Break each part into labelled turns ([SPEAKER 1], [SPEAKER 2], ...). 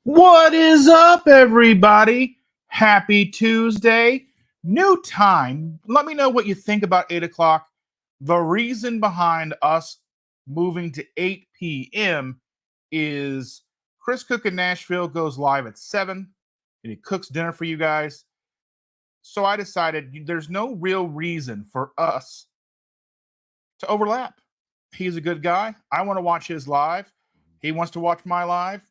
[SPEAKER 1] What is up, everybody? Happy Tuesday. New time. Let me know what you think about 8 o'clock. The reason behind us moving to 8 p.m. is Chris Cook in Nashville goes live at 7 and he cooks dinner for you guys. So I decided there's no real reason for us to overlap. He's a good guy. I want to watch his live. He wants to watch my live.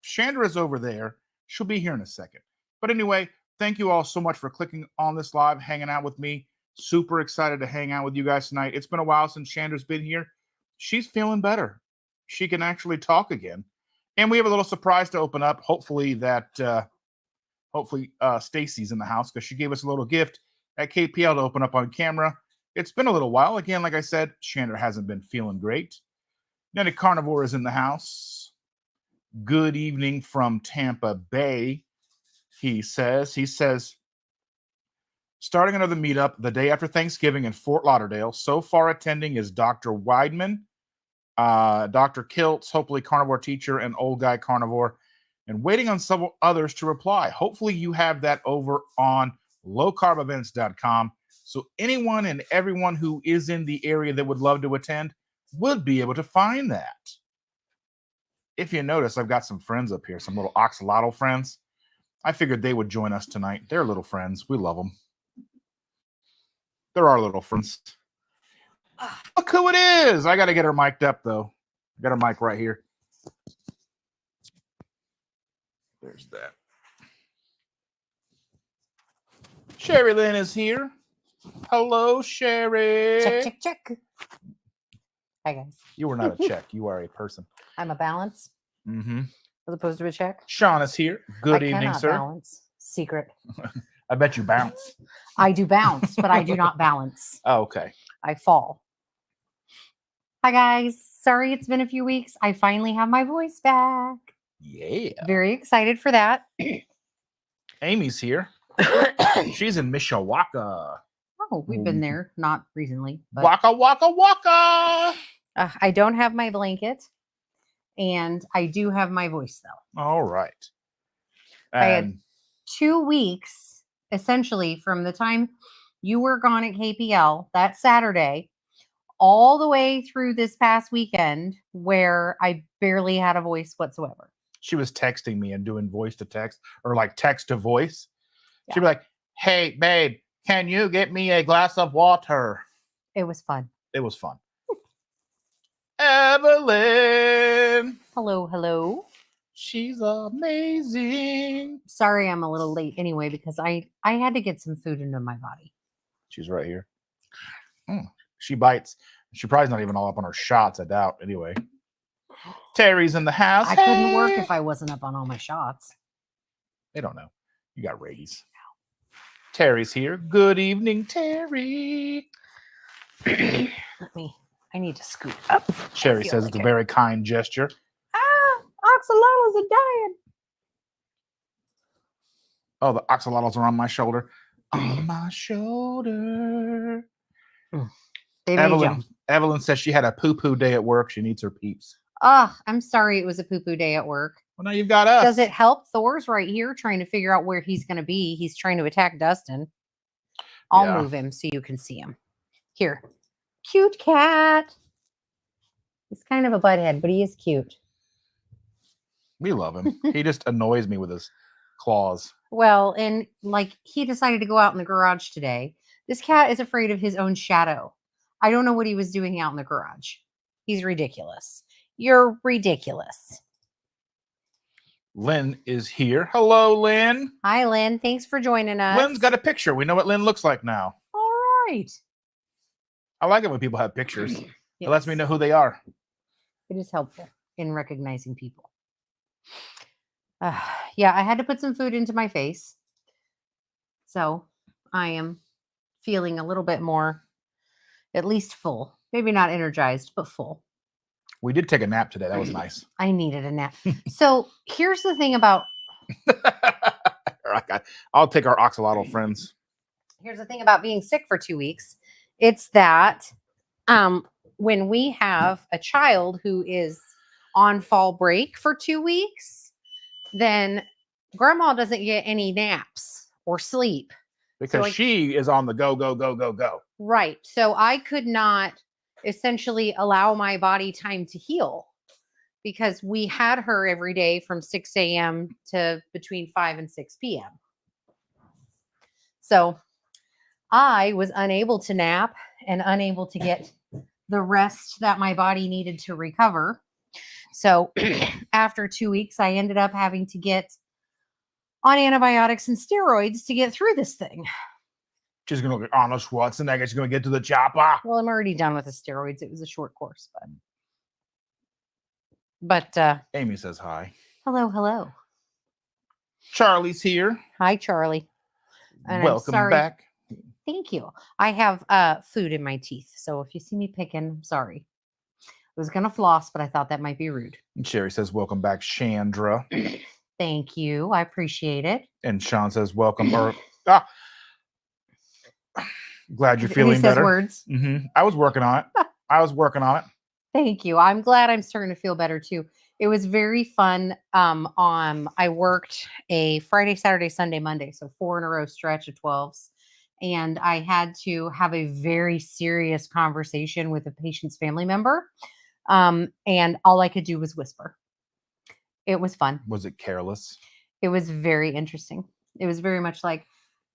[SPEAKER 1] Chandra is over there. She'll be here in a second. But anyway, thank you all so much for clicking on this live, hanging out with me. Super excited to hang out with you guys tonight. It's been a while since Chandra's been here. She's feeling better. She can actually talk again. And we have a little surprise to open up. Hopefully Stacy's in the house because she gave us a little gift at KPL to open up on camera. It's been a little while. Again, like I said, Chandra hasn't been feeling great. Nanny Carnivore is in the house. Good evening from Tampa Bay, he says. Starting another meetup the day after Thanksgiving in Fort Lauderdale. So far attending is Dr. Weidman, Dr. Kiltz, hopefully carnivore teacher, and old guy carnivore, and waiting on several others to reply. Hopefully you have that over on lowcarbevents.com. So anyone and everyone who is in the area that would love to attend would be able to find that. If you notice, I've got some friends up here, some little Oxalotl friends. I figured they would join us tonight. They're little friends. We love them. They're our little friends. Look who it is. I got to get her mic'd up, though. I got her mic right here. There's that. Sherry Lynn is here. Hello, Sherry.
[SPEAKER 2] Check, check, check. Hi, guys.
[SPEAKER 1] You are not a check. You are a person.
[SPEAKER 2] I'm a balance.
[SPEAKER 1] Mm-hmm.
[SPEAKER 2] As opposed to a check.
[SPEAKER 1] Sean is here. Good evening, sir.
[SPEAKER 2] Balance. Secret.
[SPEAKER 1] I bet you bounce.
[SPEAKER 2] I do bounce, but I do not balance.
[SPEAKER 1] Oh, okay.
[SPEAKER 2] I fall. Hi, guys. Sorry it's been a few weeks. I finally have my voice back.
[SPEAKER 1] Yeah.
[SPEAKER 2] Very excited for that.
[SPEAKER 1] Amy's here. She's in Mishawaka.
[SPEAKER 2] Oh, we've been there. Not recently. But
[SPEAKER 1] Waka, waka, waka.
[SPEAKER 2] I don't have my blanket. And I do have my voice, though.
[SPEAKER 1] All right.
[SPEAKER 2] I had 2 weeks, essentially, from the time you were gone at KPL that Saturday, all the way through this past weekend, where I barely had a voice whatsoever.
[SPEAKER 1] She was texting me and doing voice to text, or like text to voice.
[SPEAKER 2] Yeah.
[SPEAKER 1] She'd be like, "Hey, babe, can you get me a glass of water?"
[SPEAKER 2] It was fun.
[SPEAKER 1] It was fun. Evelyn.
[SPEAKER 2] Hello.
[SPEAKER 1] She's amazing.
[SPEAKER 2] Sorry I'm a little late anyway, because I had to get some food into my body.
[SPEAKER 1] She's right here. She bites. She's probably not even all up on her shots, I doubt. Anyway. Terry's in the house.
[SPEAKER 2] I couldn't work if I wasn't up on all my shots.
[SPEAKER 1] They don't know. You got rabies. Terry's here. Good evening, Terry.
[SPEAKER 2] I need to scoot up.
[SPEAKER 1] Sherry says it's a very kind gesture.
[SPEAKER 2] Oxalotls are dying.
[SPEAKER 1] Oh, the oxalotls are on my shoulder. On my shoulder. Evelyn says she had a poo-poo day at work. She needs her peeps.
[SPEAKER 2] I'm sorry it was a poo-poo day at work.
[SPEAKER 1] Well, now you've got us.
[SPEAKER 2] Does it help? Thor's right here trying to figure out where he's going to be. He's trying to attack Dustin. I'll move him so you can see him. Here. Cute cat. He's kind of a butthead, but he is cute.
[SPEAKER 1] We love him. He just annoys me with his claws.
[SPEAKER 2] Well, and like he decided to go out in the garage today. This cat is afraid of his own shadow. I don't know what he was doing out in the garage. He's ridiculous. You're ridiculous.
[SPEAKER 1] Lynn is here. Hello, Lynn.
[SPEAKER 2] Hi, Lynn. Thanks for joining us.
[SPEAKER 1] Lynn's got a picture. We know what Lynn looks like now.
[SPEAKER 2] All right.
[SPEAKER 1] I like it when people have pictures.
[SPEAKER 2] Yes.
[SPEAKER 1] It lets me know who they are.
[SPEAKER 2] It is helpful in recognizing people. Yeah, I had to put some food into my face. So I am feeling a little bit more, at least full. Maybe not energized, but full.
[SPEAKER 1] We did take a nap today. That was nice.
[SPEAKER 2] I needed a nap. So here's the thing about...
[SPEAKER 1] I'll take our oxalotl friends.
[SPEAKER 2] Here's the thing about being sick for 2 weeks. It's that when we have a child who is on fall break for 2 weeks, then grandma doesn't get any naps or sleep.
[SPEAKER 1] Because she is on the go, go, go, go, go.
[SPEAKER 2] Right. So I could not essentially allow my body time to heal because we had her every day from 6 a.m. to between 5 and 6 p.m. So I was unable to nap and unable to get the rest that my body needed to recover. So after 2 weeks, I ended up having to get on antibiotics and steroids to get through this thing.
[SPEAKER 1] She's going to look at Arnold Schwarzenegger. She's going to get to the chopper.
[SPEAKER 2] Well, I'm already done with the steroids. It was a short course, but
[SPEAKER 1] Amy says hi.
[SPEAKER 2] Hello.
[SPEAKER 1] Charlie's here.
[SPEAKER 2] Hi, Charlie. And
[SPEAKER 1] Welcome
[SPEAKER 2] I'm sorry.
[SPEAKER 1] back.
[SPEAKER 2] Thank you. I have food in my teeth, so if you see me picking, I'm sorry. I was gonna floss, but I thought that might be rude.
[SPEAKER 1] And Sherry says, welcome back, Chandra.
[SPEAKER 2] Thank you. I appreciate it.
[SPEAKER 1] And Sean says, welcome. Glad you're
[SPEAKER 2] He
[SPEAKER 1] feeling
[SPEAKER 2] says
[SPEAKER 1] better.
[SPEAKER 2] words.
[SPEAKER 1] I was working on it.
[SPEAKER 2] Thank you. I'm glad I'm starting to feel better too. It was very fun. I worked a Friday, Saturday, Sunday, Monday, so 4 in a row stretch of 12s. And I had to have a very serious conversation with a patient's family member. And all I could do was whisper. It was fun.
[SPEAKER 1] Was it careless?
[SPEAKER 2] It was very interesting. It was very much like,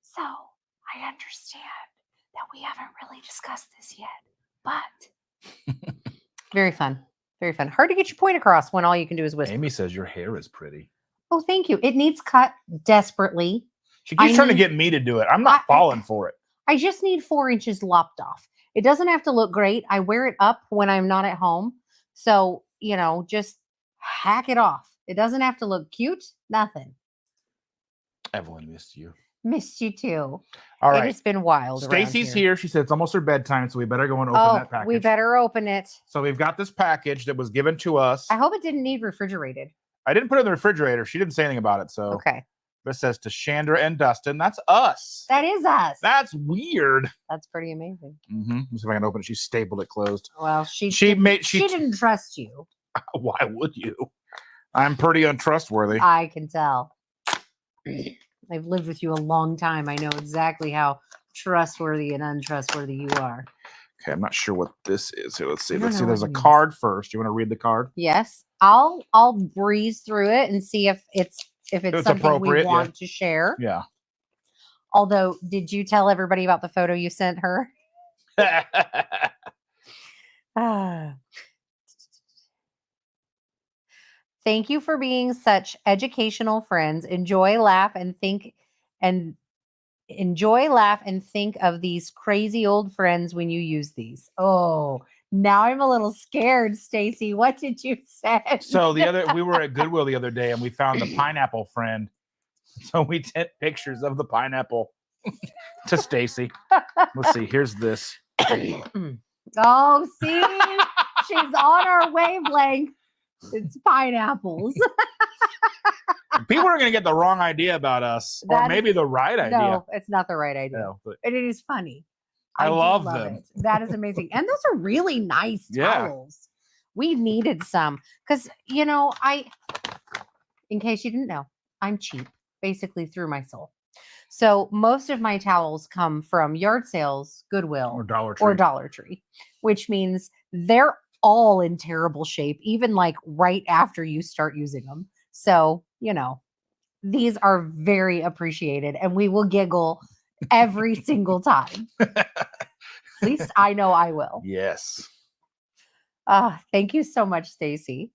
[SPEAKER 2] so I understand that we haven't really discussed this yet, but very fun. Very fun. Hard to get your point across when all you can do is whisper.
[SPEAKER 1] Amy says your hair is pretty.
[SPEAKER 2] Oh, thank you. It needs cut desperately.
[SPEAKER 1] She keeps trying to get me to do it. I'm not falling for it.
[SPEAKER 2] I just need 4 inches lopped off. It doesn't have to look great. I wear it up when I'm not at home. So, just hack it off. It doesn't have to look cute. Nothing.
[SPEAKER 1] Evelyn missed you.
[SPEAKER 2] Missed you too.
[SPEAKER 1] All right.
[SPEAKER 2] It has been wild.
[SPEAKER 1] Stacy's here. She said it's almost her bedtime, so we better go and open that package.
[SPEAKER 2] We better open it.
[SPEAKER 1] So we've got this package that was given to us.
[SPEAKER 2] I hope it didn't need refrigerated.
[SPEAKER 1] I didn't put it in the refrigerator. She didn't say anything about it. So
[SPEAKER 2] okay.
[SPEAKER 1] This says to Chandra and Dustin. That's us.
[SPEAKER 2] That is us.
[SPEAKER 1] That's weird.
[SPEAKER 2] That's pretty amazing.
[SPEAKER 1] Let me see if I can open it. She stapled it closed.
[SPEAKER 2] Well, she didn't trust you.
[SPEAKER 1] Why would you? I'm pretty untrustworthy.
[SPEAKER 2] I can tell. I've lived with you a long time. I know exactly how trustworthy and untrustworthy you are.
[SPEAKER 1] Okay, I'm not sure what this is. Here, let's see.
[SPEAKER 2] Let's see.
[SPEAKER 1] There's a card first. You want to read the card?
[SPEAKER 2] Yes. I'll breeze through it and see if it's something we want to share.
[SPEAKER 1] Yeah.
[SPEAKER 2] Although, did you tell everybody about the photo you sent her? Thank you for being such educational friends. Enjoy, laugh, and think of these crazy old friends when you use these. Oh, now I'm a little scared, Stacy. What did you say?
[SPEAKER 1] So we were at Goodwill the other day and we found the pineapple friend. So we sent pictures of the pineapple to Stacy. Let's see. Here's this.
[SPEAKER 2] Oh, see, she's on our wavelength. It's pineapples.
[SPEAKER 1] People are going to get the wrong idea about us, or maybe the right idea.
[SPEAKER 2] No, it's not the right idea.
[SPEAKER 1] No, but
[SPEAKER 2] and it is funny.
[SPEAKER 1] I love them.
[SPEAKER 2] It. That is amazing. And those are really nice towels. We needed some because, in case you didn't know, I'm cheap, basically through my soul. So most of my towels come from yard sales, Goodwill,
[SPEAKER 1] or
[SPEAKER 2] Dollar Tree, which means they're all in terrible shape, even like right after you start using them. So, these are very appreciated and we will giggle every single time. At least I know I will.
[SPEAKER 1] Yes.
[SPEAKER 2] Thank you so much, Stacy.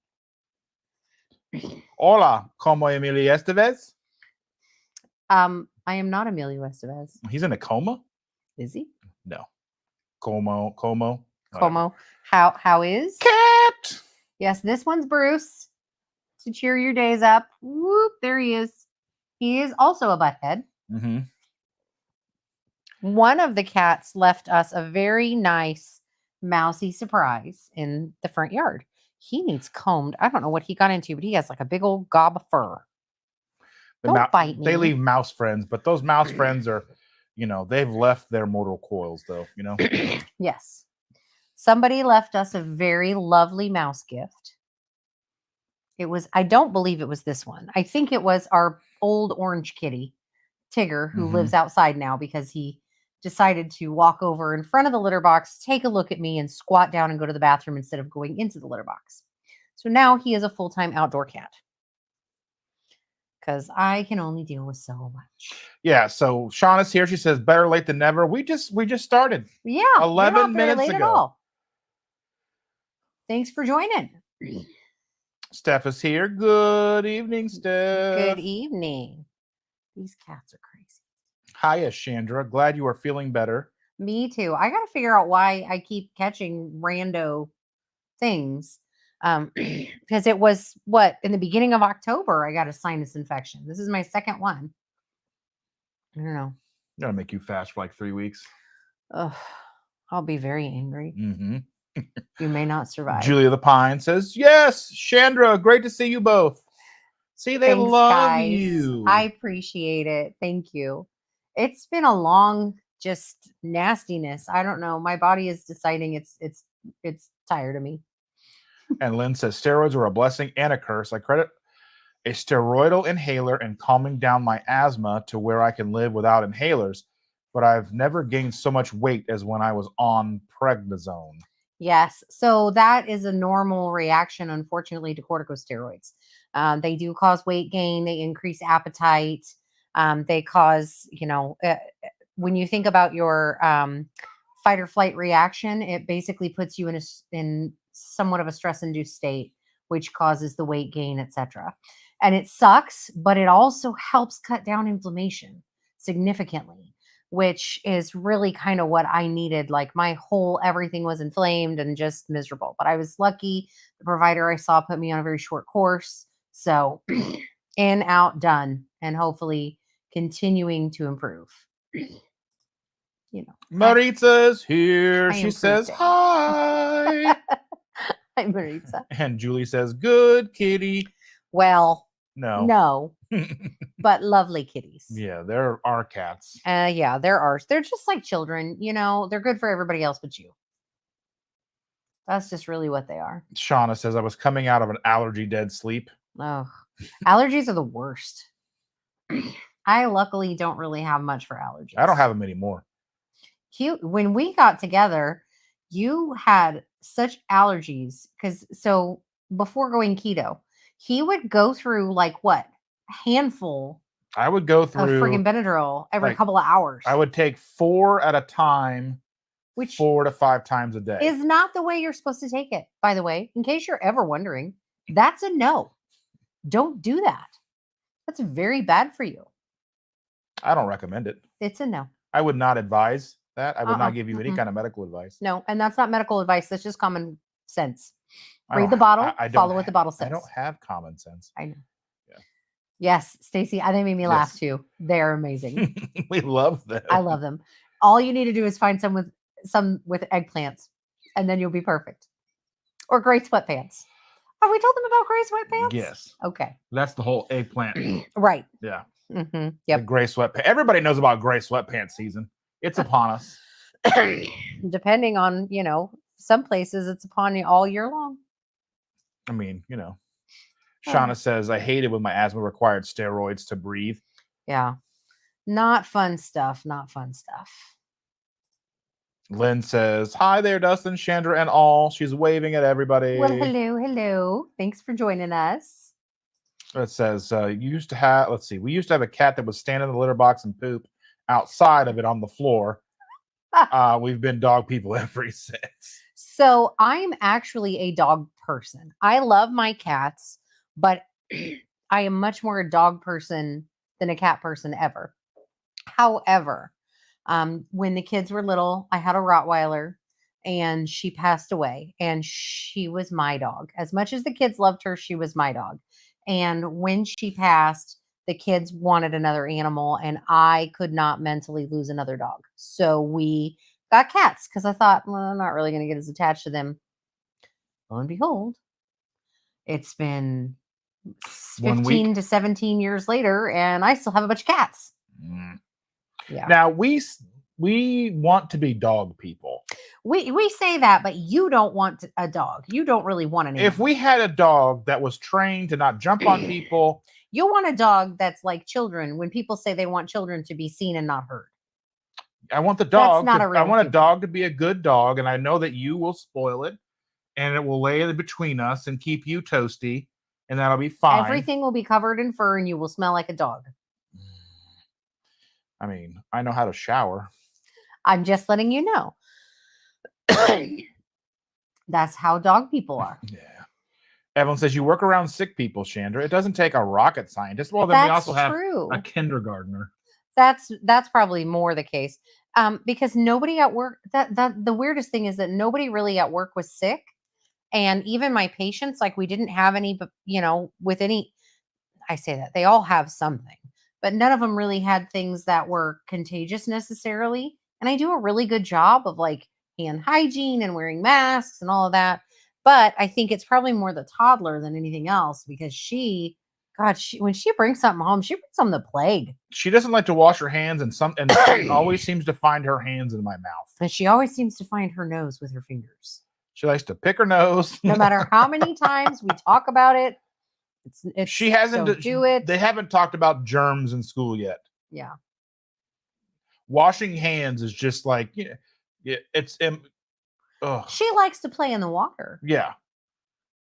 [SPEAKER 1] Hola, como Emilio Estevez?
[SPEAKER 2] I am not Emilio Estevez.
[SPEAKER 1] He's in a coma?
[SPEAKER 2] Is he?
[SPEAKER 1] No. Como.
[SPEAKER 2] Como. How is?
[SPEAKER 1] Cat.
[SPEAKER 2] Yes, this one's Bruce. To cheer your days up. Whoop, there he is. He is also a butthead.
[SPEAKER 1] Mm-hmm.
[SPEAKER 2] One of the cats left us a very nice mousy surprise in the front yard. He needs combed. I don't know what he got into, but he has like a big old gob of fur. Don't bite me.
[SPEAKER 1] They leave mouse friends, but those mouse friends are, they've left their mortal coils though,
[SPEAKER 2] Yes. Somebody left us a very lovely mouse gift. I don't believe it was this one. I think it was our old orange kitty, Tigger, who lives outside now because he decided to walk over in front of the litter box, take a look at me, and squat down and go to the bathroom instead of going into the litter box. So now he is a full-time outdoor cat. Because I can only deal with so much.
[SPEAKER 1] Yeah, so Shauna's here. She says, better late than never. We just started.
[SPEAKER 2] Yeah.
[SPEAKER 1] 11 minutes
[SPEAKER 2] late
[SPEAKER 1] ago.
[SPEAKER 2] At all. Thanks for joining.
[SPEAKER 1] Steph is here. Good evening, Steph.
[SPEAKER 2] Good evening. These cats are crazy.
[SPEAKER 1] Hiya, Chandra. Glad you are feeling better.
[SPEAKER 2] Me too. I got to figure out why I keep catching rando things. Because it was in the beginning of October, I got a sinus infection. This is my second one. I don't know.
[SPEAKER 1] Gonna make you fast for like 3 weeks.
[SPEAKER 2] Ugh, I'll be very angry.
[SPEAKER 1] Mm-hmm.
[SPEAKER 2] You may not survive.
[SPEAKER 1] Julia the Pine says, yes, Chandra, great to see you both. See, they love
[SPEAKER 2] guys.
[SPEAKER 1] you.
[SPEAKER 2] I appreciate it. Thank you. It's been a long, just nastiness. I don't know. My body is deciding it's tired of me.
[SPEAKER 1] And Lynn says, steroids are a blessing and a curse. I credit a steroidal inhaler and calming down my asthma to where I can live without inhalers, but I've never gained so much weight as when I was on prednisone.
[SPEAKER 2] Yes. So that is a normal reaction, unfortunately, to corticosteroids. They do cause weight gain. They increase appetite. They cause, when you think about your fight or flight reaction, it basically puts you in somewhat of a stress-induced state, which causes the weight gain, etc. And it sucks, but it also helps cut down inflammation significantly, which is really kind of what I needed. Like everything was inflamed and just miserable. But I was lucky. The provider I saw put me on a very short course. So in, out, done, and hopefully continuing to improve.
[SPEAKER 1] Maritza is here. She says, hi.
[SPEAKER 2] Hi, Maritza.
[SPEAKER 1] And Julie says, good kitty.
[SPEAKER 2] Well,
[SPEAKER 1] no.
[SPEAKER 2] But lovely kitties.
[SPEAKER 1] Yeah, they're our cats.
[SPEAKER 2] Yeah, they're ours. They're just like children. They're good for everybody else but you. That's just really what they are.
[SPEAKER 1] Shauna says, I was coming out of an allergy dead sleep.
[SPEAKER 2] Oh, allergies are the worst. I luckily don't really have much for allergies.
[SPEAKER 1] I don't have them anymore.
[SPEAKER 2] When we got together, you had such allergies so before going keto, he would go through a handful.
[SPEAKER 1] I would go through
[SPEAKER 2] of friggin' Benadryl every couple of hours.
[SPEAKER 1] I would take 4 at a time, which 4 to 5 times a day.
[SPEAKER 2] Is not the way you're supposed to take it, by the way. In case you're ever wondering, that's a no. Don't do that. That's very bad for you.
[SPEAKER 1] I don't recommend it.
[SPEAKER 2] It's a no.
[SPEAKER 1] I would not advise that. I would not give you any kind of medical advice.
[SPEAKER 2] No, and that's not medical advice. That's just common sense. Read the bottle, follow what the bottle says.
[SPEAKER 1] I don't have common sense.
[SPEAKER 2] I know. Yeah. Yes, Stacy, they made me laugh too. They're amazing.
[SPEAKER 1] We love them.
[SPEAKER 2] I love them. All you need to do is find some with eggplants, and then you'll be perfect. Or gray sweatpants. Have we told them about gray sweatpants?
[SPEAKER 1] Yes.
[SPEAKER 2] Okay.
[SPEAKER 1] That's the whole eggplant.
[SPEAKER 2] Right.
[SPEAKER 1] Yeah.
[SPEAKER 2] Mm-hmm. Yep.
[SPEAKER 1] The gray sweatpants. Everybody knows about gray sweatpants season. It's upon us.
[SPEAKER 2] Depending on, some places it's upon you all year long.
[SPEAKER 1] I mean, Shauna says, I hated when my asthma required steroids to breathe.
[SPEAKER 2] Yeah. Not fun stuff. Not fun stuff.
[SPEAKER 1] Lynn says, hi there, Dustin, Chandra, and all. She's waving at everybody.
[SPEAKER 2] Well, hello. Thanks for joining us.
[SPEAKER 1] It says, we used to have a cat that would stand in the litter box and poop outside of it on the floor. We've been dog people ever since.
[SPEAKER 2] So I'm actually a dog person. I love my cats, but I am much more a dog person than a cat person ever. However, when the kids were little, I had a Rottweiler and she passed away, and she was my dog. As much as the kids loved her, she was my dog. And when she passed, the kids wanted another animal, and I could not mentally lose another dog. So we got cats because I thought, well, I'm not really going to get as attached to them. Lo and behold, it's been 15 to 17 years later, and I still have a bunch of cats.
[SPEAKER 1] Mm.
[SPEAKER 2] Yeah.
[SPEAKER 1] Now, we we want to be dog people.
[SPEAKER 2] We say that, but you don't want a dog. You don't really want an animal.
[SPEAKER 1] If we had a dog that was trained to not jump on people,
[SPEAKER 2] you want a dog that's like children. When people say they want children to be seen and not heard,
[SPEAKER 1] I want the dog.
[SPEAKER 2] That's not a real
[SPEAKER 1] I want a
[SPEAKER 2] human.
[SPEAKER 1] dog to be a good dog, and I know that you will spoil it, and it will lay in between us and keep you toasty, and that'll be fine.
[SPEAKER 2] Everything will be covered in fur, and you will smell like a dog.
[SPEAKER 1] I mean, I know how to shower.
[SPEAKER 2] I'm just letting you know. That's how dog people are.
[SPEAKER 1] Yeah. Evelyn says you work around sick people, Chandra. It doesn't take a rocket scientist. Well, then
[SPEAKER 2] That's
[SPEAKER 1] we also have
[SPEAKER 2] true.
[SPEAKER 1] a kindergartner.
[SPEAKER 2] That's probably more the case. Because nobody at work, that the weirdest thing is that nobody really at work was sick. And even my patients, like we didn't have any, with any, I say that they all have something, but none of them really had things that were contagious necessarily. And I do a really good job of like hand hygiene and wearing masks and all of that. But I think it's probably more the toddler than anything else because when she brings something home, she brings home the plague.
[SPEAKER 1] She doesn't like to wash her hands, and she always seems to find her hands in my mouth.
[SPEAKER 2] And she always seems to find her nose with her fingers.
[SPEAKER 1] She likes to pick her nose.
[SPEAKER 2] No matter how many times we talk about it,
[SPEAKER 1] she hasn't.
[SPEAKER 2] Don't do it.
[SPEAKER 1] They haven't talked about germs in school yet.
[SPEAKER 2] Yeah.
[SPEAKER 1] Washing hands is just like it's.
[SPEAKER 2] She likes to play in the water.
[SPEAKER 1] Yeah.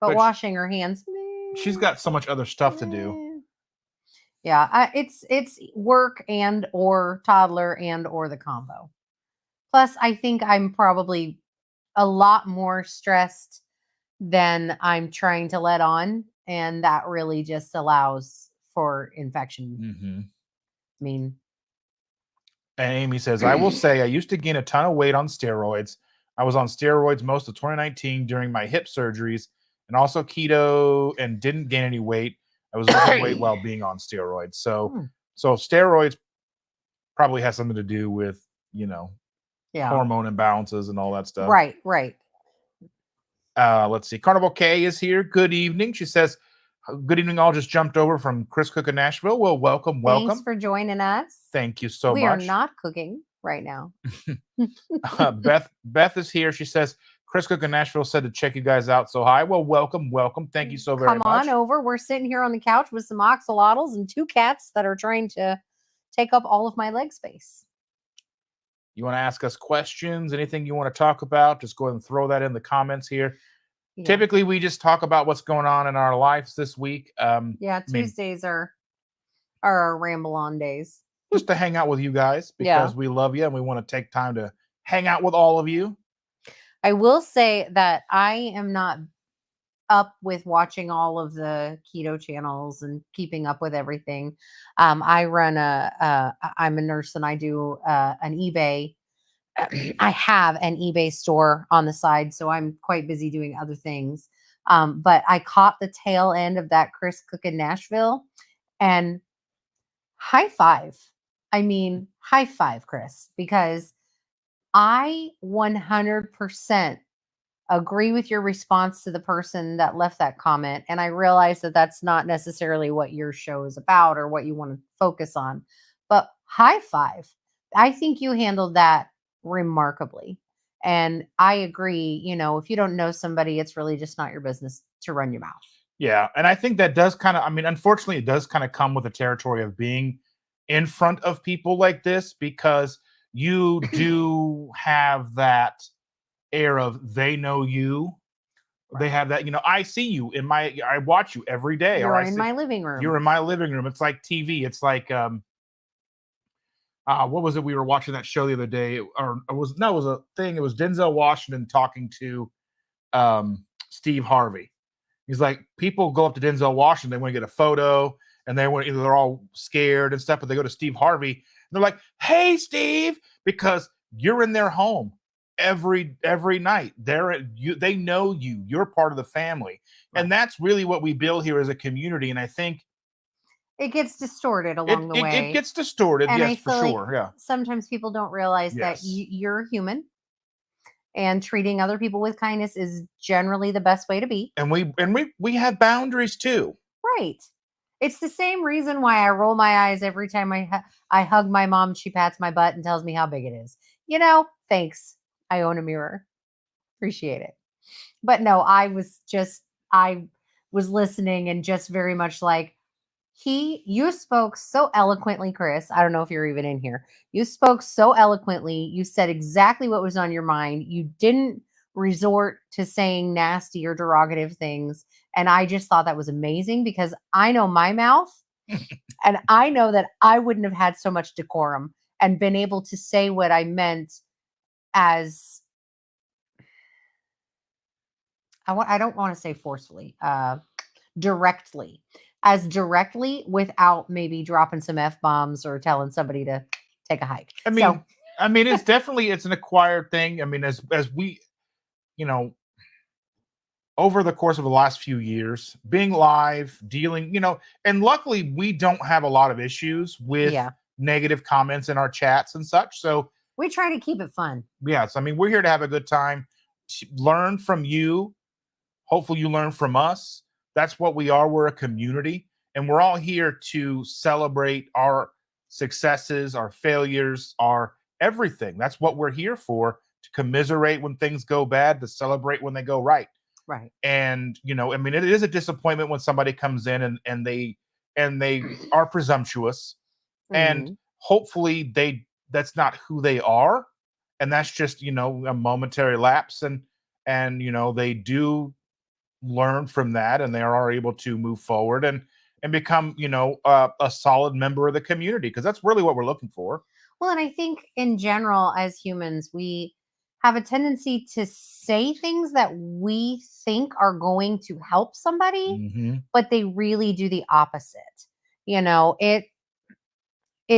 [SPEAKER 2] But washing her hands.
[SPEAKER 1] She's got so much other stuff to do.
[SPEAKER 2] Yeah, it's work and or toddler and or the combo. Plus, I think I'm probably a lot more stressed than I'm trying to let on, and that really just allows for infection.
[SPEAKER 1] Mm-hmm.
[SPEAKER 2] I mean,
[SPEAKER 1] and Amy says, I will say I used to gain a ton of weight on steroids. I was on steroids most of 2019 during my hip surgeries and also keto and didn't gain any weight. I was losing weight while being on steroids. So steroids probably has something to do with, hormone imbalances and all that stuff.
[SPEAKER 2] Right.
[SPEAKER 1] Let's see. Carnival K is here. Good evening. She says, good evening. All just jumped over from Chris Cook in Nashville. Well, welcome.
[SPEAKER 2] Thanks for joining us.
[SPEAKER 1] Thank you so much.
[SPEAKER 2] We are not cooking right now.
[SPEAKER 1] Beth is here. She says, Chris Cook in Nashville said to check you guys out. So hi. Well, welcome. Thank you so very much.
[SPEAKER 2] Come on over. We're sitting here on the couch with some axolotls and 2 cats that are trying to take up all of my leg space.
[SPEAKER 1] You want to ask us questions? Anything you want to talk about? Just go ahead and throw that in the comments here. Yeah. Typically, we just talk about what's going on in our lives this week.
[SPEAKER 2] Tuesdays are our ramble on days.
[SPEAKER 1] Just to hang out with you guys because we love you and we want to take time to hang out with all of you.
[SPEAKER 2] I will say that I am not up with watching all of the keto channels and keeping up with everything. I run I'm a nurse and I do an eBay. I have an eBay store on the side, so I'm quite busy doing other things. But I caught the tail end of that Chris Cook in Nashville, and high five. I mean, high five, Chris, because I 100% agree with your response to the person that left that comment. And I realize that that's not necessarily what your show is about or what you want to focus on, but high five. I think you handled that remarkably. And I agree, if you don't know somebody, it's really just not your business to run your mouth.
[SPEAKER 1] Yeah. And I think that does unfortunately, it does kind of come with the territory of being in front of people like this, because you do have that air of they know you. Right. They have that, I see you I watch you every day.
[SPEAKER 2] You're in my living room.
[SPEAKER 1] You're in my living room. It's like TV. It's like, what was it? We were watching that show the other day, it was a thing. It was Denzel Washington talking to Steve Harvey. He's like, people go up to Denzel Washington, they want to get a photo, and they're all scared and stuff, but they go to Steve Harvey, and they're like, hey, Steve, because you're in their home every night. They know you. You're part of the family. Right. And that's really what we build here as a community. And I think
[SPEAKER 2] it gets distorted along the way.
[SPEAKER 1] It gets distorted, and yes, for sure. Yeah.
[SPEAKER 2] Sometimes people don't realize that you're human, and treating other people with kindness is generally the best way to be.
[SPEAKER 1] And we have boundaries too.
[SPEAKER 2] Right. It's the same reason why I roll my eyes every time I hug my mom. She pats my butt and tells me how big it is. Thanks. I own a mirror. Appreciate it. But no, I was listening and just very much like, you spoke so eloquently, Chris. I don't know if you're even in here. You spoke so eloquently. You said exactly what was on your mind. You didn't resort to saying nasty or derogative things. And I just thought that was amazing because I know my mouth and I know that I wouldn't have had so much decorum and been able to say what I meant as I don't want to say forcefully, directly, as directly without maybe dropping some F bombs or telling somebody to take a hike.
[SPEAKER 1] I mean, it's an acquired thing. I mean, as we, you know, over the course of the last few years, being live, dealing, and luckily we don't have a lot of issues with negative comments in our chats and such. So
[SPEAKER 2] we try to keep it fun.
[SPEAKER 1] Yes, I mean, we're here to have a good time, learn from you. Hopefully you learn from us. That's what we are. We're a community, and we're all here to celebrate our successes, our failures, our everything. That's what we're here for, to commiserate when things go bad, to celebrate when they go right.
[SPEAKER 2] Right.
[SPEAKER 1] And, I mean, it is a disappointment when somebody comes in and they are presumptuous, and hopefully that's not who they are. And that's just, a momentary lapse, and they do learn from that, and they are able to move forward and become, a solid member of the community, because that's really what we're looking for.
[SPEAKER 2] Well, and I think in general, as humans, we have a tendency to say things that we think are going to help somebody, but they really do the opposite. It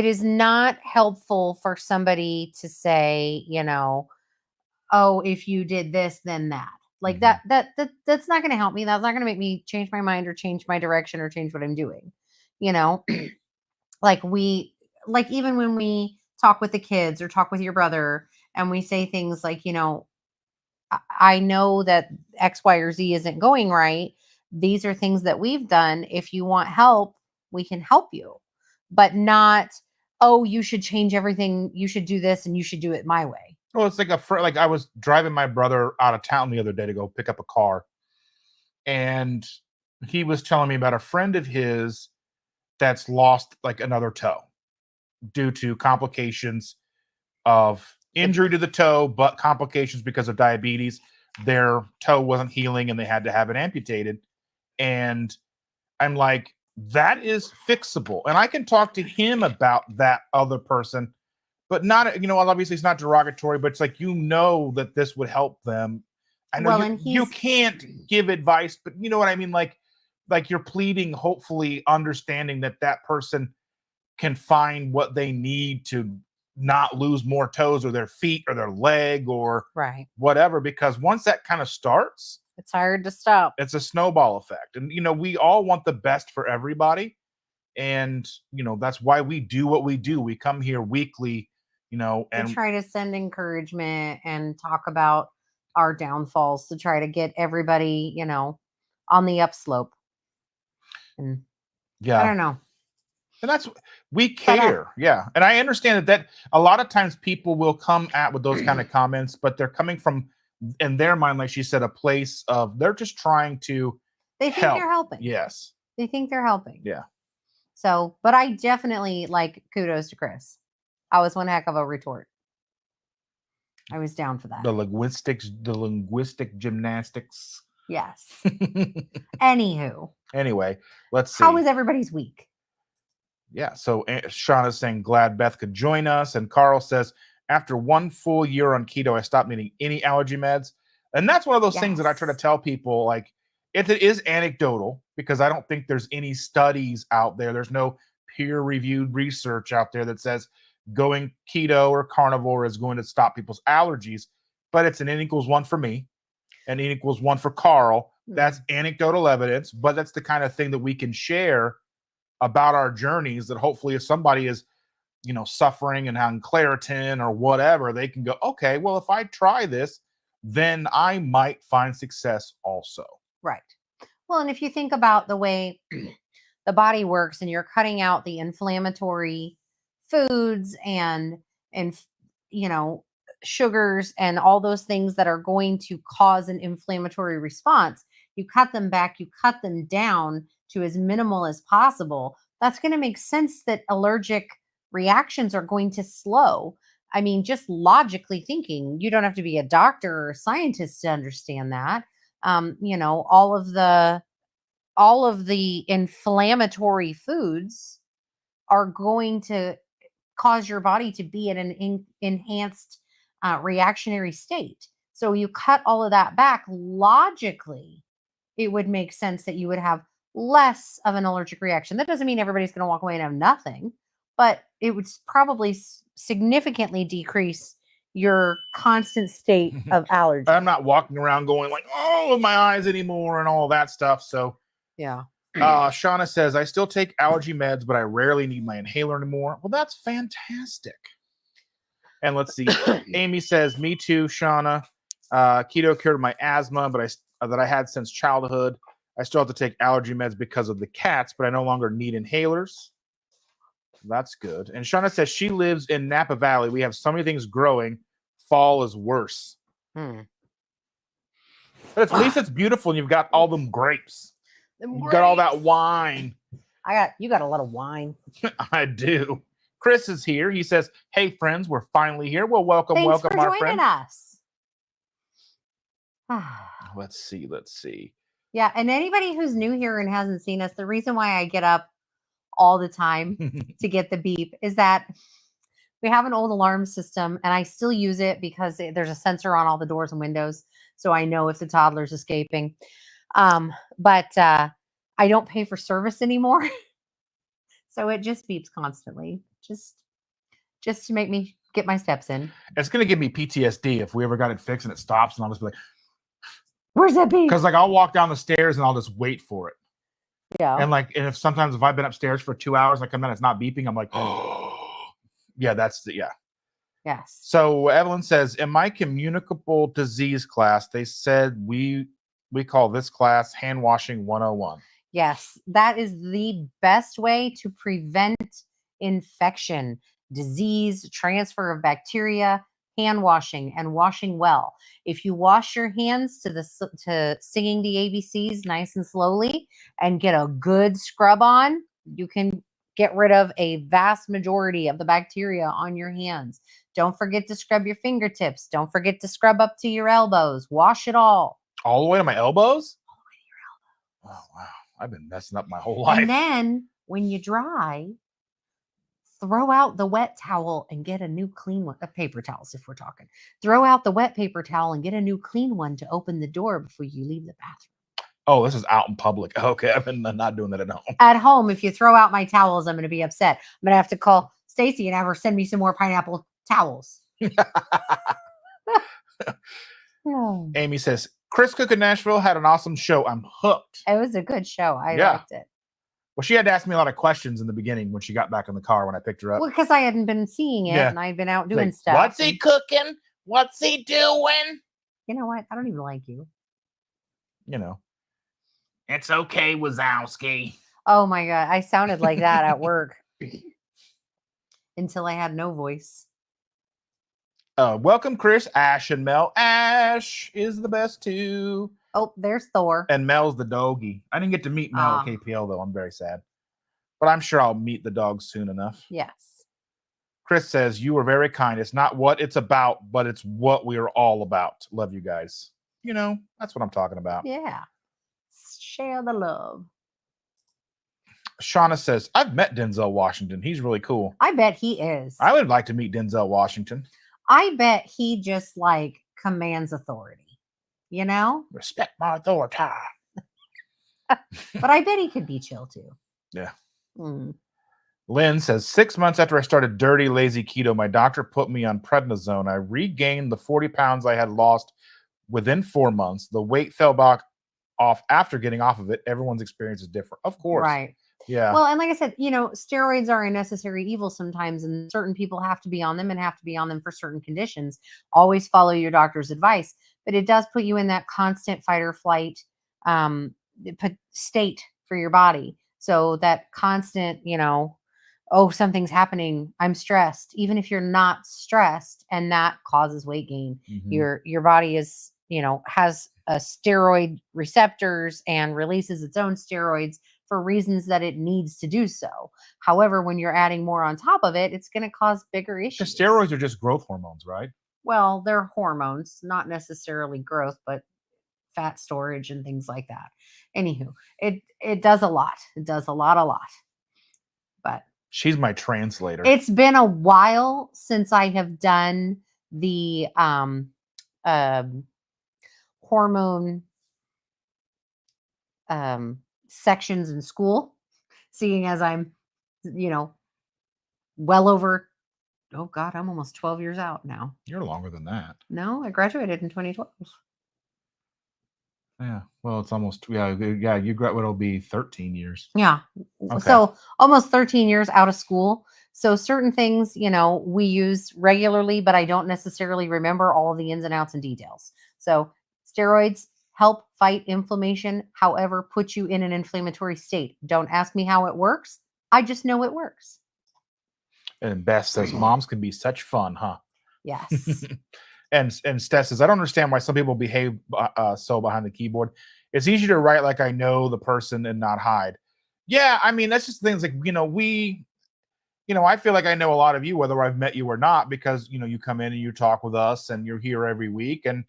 [SPEAKER 2] is not helpful for somebody to say, oh, if you did this, then that. Like that's not going to help me. That's not going to make me change my mind or change my direction or change what I'm doing. Like even when we talk with the kids or talk with your brother and we say things like, I know that X, Y, or Z isn't going right. These are things that we've done. If you want help, we can help you, but not, oh, you should change everything. You should do this and you should do it my way.
[SPEAKER 1] Well, it's like I was driving my brother out of town the other day to go pick up a car, and he was telling me about a friend of his that's lost like another toe due to complications of injury to the toe, but complications because of diabetes. Their toe wasn't healing and they had to have it amputated. And I'm like, that is fixable. And I can talk to him about that other person, but not, obviously it's not derogatory, but it's like, that this would help them. I know you can't give advice, but you know what I mean? Like you're pleading, hopefully understanding that person can find what they need to not lose more toes or their feet or their leg or whatever, because once that kind of starts,
[SPEAKER 2] it's hard to stop.
[SPEAKER 1] It's a snowball effect. And, we all want the best for everybody. And, that's why we do what we do. We come here weekly, and
[SPEAKER 2] we try to send encouragement and talk about our downfalls to try to get everybody, on the upslope. And I don't know.
[SPEAKER 1] And that's, we care. Yeah. And I understand that a lot of times people will come at with those kind of comments, but they're coming from, in their mind, like she said, a place of they're just trying to
[SPEAKER 2] They think they're helping.
[SPEAKER 1] Yes.
[SPEAKER 2] They think they're helping.
[SPEAKER 1] Yeah.
[SPEAKER 2] So, but I definitely kudos to Chris. I was one heck of a retort. I was down for that.
[SPEAKER 1] The linguistic gymnastics.
[SPEAKER 2] Yes. Anywho.
[SPEAKER 1] Anyway, let's see.
[SPEAKER 2] How was everybody's week?
[SPEAKER 1] Yeah, so Sean is saying glad Beth could join us, and Carl says after 1 full year on keto, I stopped needing any allergy meds, and that's one of those things that I try to tell people. Like, it is anecdotal, because I don't think there's any studies out there. There's no peer-reviewed research out there that says going keto or carnivore is going to stop people's allergies, but it's an N equals 1 for me, and N equals 1 for Carl. That's anecdotal evidence, but that's the kind of thing that we can share about our journeys, that hopefully if somebody is, suffering and having Claritin or whatever, they can go, okay, well, if I try this, then I might find success also.
[SPEAKER 2] Right. Well, and if you think about the way the body works, and you're cutting out the inflammatory foods and sugars and all those things that are going to cause an inflammatory response. You cut them back, you cut them down to as minimal as possible. That's going to make sense that allergic reactions are going to slow. I mean, just logically thinking, you don't have to be a doctor or a scientist to understand that. All of the inflammatory foods are going to cause your body to be in an enhanced reactionary state. So you cut all of that back. Logically, it would make sense that you would have less of an allergic reaction. That doesn't mean everybody's going to walk away and have nothing, but it would probably significantly decrease your constant state of allergy.
[SPEAKER 1] I'm not walking around going like, oh, with my eyes anymore and all that stuff. So
[SPEAKER 2] yeah.
[SPEAKER 1] Shauna says, I still take allergy meds, but I rarely need my inhaler anymore. Well, that's fantastic. And let's see. Amy says, me too, Shauna. Keto cured my asthma, but that I had since childhood. I still have to take allergy meds because of the cats, but I no longer need inhalers. That's good. And Shauna says she lives in Napa Valley. We have so many things growing. Fall is worse. But at least it's beautiful, and you've got all them grapes. You got all that wine.
[SPEAKER 2] You got a lot of wine.
[SPEAKER 1] I do. Chris is here. He says, hey, friends, we're finally here. Well, welcome,
[SPEAKER 2] Thanks
[SPEAKER 1] welcome,
[SPEAKER 2] for
[SPEAKER 1] our
[SPEAKER 2] joining
[SPEAKER 1] friend.
[SPEAKER 2] Us.
[SPEAKER 1] Let's see.
[SPEAKER 2] Yeah, and anybody who's new here and hasn't seen us, the reason why I get up all the time to get the beep is that we have an old alarm system, and I still use it because there's a sensor on all the doors and windows, so I know if the toddler's escaping. But I don't pay for service anymore, so it just beeps constantly, just to make me get my steps in.
[SPEAKER 1] It's gonna give me PTSD if we ever got it fixed and it stops, and I'll just be like,
[SPEAKER 2] "Where's that beep?"
[SPEAKER 1] Because I'll walk down the stairs and I'll just wait for it.
[SPEAKER 2] Yeah.
[SPEAKER 1] And if I've been upstairs for 2 hours, and I come down, it's not beeping. I'm like, oh, yeah, yeah.
[SPEAKER 2] Yes.
[SPEAKER 1] So Evelyn says, in my communicable disease class, they said we call this class hand washing 101.
[SPEAKER 2] Yes, that is the best way to prevent infection, disease, transfer of bacteria, hand washing, and washing well. If you wash your hands to singing the ABCs nice and slowly and get a good scrub on, you can get rid of a vast majority of the bacteria on your hands. Don't forget to scrub your fingertips. Don't forget to scrub up to your elbows. Wash it all.
[SPEAKER 1] All the way to my elbows?
[SPEAKER 2] All the way to your elbows.
[SPEAKER 1] Oh, wow. I've been messing up my whole life.
[SPEAKER 2] And then when you dry, throw out the wet towel and get a new clean one. Paper towels, if we're talking. Throw out the wet paper towel and get a new clean one to open the door before you leave the bathroom.
[SPEAKER 1] Oh, this is out in public. Okay, I've been not doing that at home.
[SPEAKER 2] At home, if you throw out my towels, I'm going to be upset. I'm going to have to call Stacy and have her send me some more pineapple towels.
[SPEAKER 1] Amy says, Chris Cook in Nashville had an awesome show. I'm hooked.
[SPEAKER 2] It was a good show. I liked it.
[SPEAKER 1] Well, she had to ask me a lot of questions in the beginning when she got back in the car when I picked her up.
[SPEAKER 2] Well, because I hadn't been seeing it and I'd been out doing stuff.
[SPEAKER 1] What's he cooking? What's he doing?
[SPEAKER 2] You know what? I don't even like you.
[SPEAKER 1] It's okay, Wazowski.
[SPEAKER 2] Oh my God. I sounded like that at work until I had no voice.
[SPEAKER 1] Welcome, Chris, Ash, and Mel. Ash is the best too.
[SPEAKER 2] Oh, there's Thor.
[SPEAKER 1] And Mel's the doggy. I didn't get to meet Mel at KPL, though. I'm very sad. But I'm sure I'll meet the dog soon enough.
[SPEAKER 2] Yes.
[SPEAKER 1] Chris says, you were very kind. It's not what it's about, but it's what we are all about. Love you guys. That's what I'm talking about.
[SPEAKER 2] Yeah. Share the love.
[SPEAKER 1] Shauna says, I've met Denzel Washington. He's really cool.
[SPEAKER 2] I bet he is.
[SPEAKER 1] I would like to meet Denzel Washington.
[SPEAKER 2] I bet he just commands authority.
[SPEAKER 1] Respect my authority.
[SPEAKER 2] But I bet he could be chill too.
[SPEAKER 1] Yeah. Lynn says, 6 months after I started dirty, lazy keto, my doctor put me on prednisone. I regained the 40 pounds I had lost within 4 months. The weight fell back off after getting off of it. Everyone's experience is different. Of course.
[SPEAKER 2] Right.
[SPEAKER 1] Yeah.
[SPEAKER 2] Well, and like I said, steroids are a necessary evil sometimes, and certain people have to be on them and have to be on them for certain conditions. Always follow your doctor's advice, but it does put you in that constant fight or flight state for your body. So that constant, oh, something's happening, I'm stressed. Even if you're not stressed, and that causes weight gain, your body is, has a steroid receptors and releases its own steroids for reasons that it needs to do so. However, when you're adding more on top of it, it's going to cause bigger issues.
[SPEAKER 1] Because steroids are just growth hormones, right?
[SPEAKER 2] Well, they're hormones, not necessarily growth, but fat storage and things like that. Anywho, it does a lot. It does a lot. But
[SPEAKER 1] she's my translator.
[SPEAKER 2] It's been a while since I have done the hormone sections in school, seeing as I'm, well over, oh God, I'm almost 12 years out now.
[SPEAKER 1] You're longer than that.
[SPEAKER 2] No, I graduated in 2012.
[SPEAKER 1] Yeah, well, it's almost, it'll be 13 years.
[SPEAKER 2] Yeah.
[SPEAKER 1] Okay.
[SPEAKER 2] So almost 13 years out of school. So certain things, we use regularly, but I don't necessarily remember all the ins and outs and details. So steroids help fight inflammation, however, put you in an inflammatory state. Don't ask me how it works. I just know it works.
[SPEAKER 1] And Beth says, moms can be such fun, huh?
[SPEAKER 2] Yes.
[SPEAKER 1] And Steph says, I don't understand why some people behave so behind the keyboard. It's easier to write like I know the person and not hide. Yeah, I mean, that's just things like, I feel like I know a lot of you, whether I've met you or not, because, you come in and you talk with us and you're here every week. And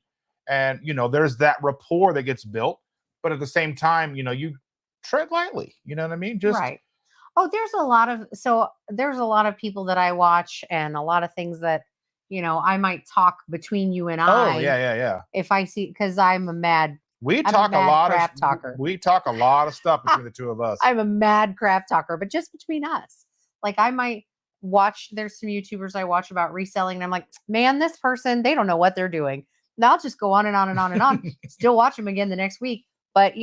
[SPEAKER 1] there's that rapport that gets built. But at the same time, you tread lightly. You know what I mean? Just
[SPEAKER 2] right. Oh, there's a lot of people that I watch, and a lot of things that, I might talk between you and I.
[SPEAKER 1] Oh, yeah.
[SPEAKER 2] If I see, because I'm a mad
[SPEAKER 1] We talk a lot
[SPEAKER 2] crap talker.
[SPEAKER 1] We talk a lot of stuff between the two of us.
[SPEAKER 2] I'm a mad crap talker, but just between us. Like I might watch, there's some YouTubers I watch about reselling, and I'm like, man, this person, they don't know what they're doing. And I'll just go on and on and on and on. Still watch them again the next week. But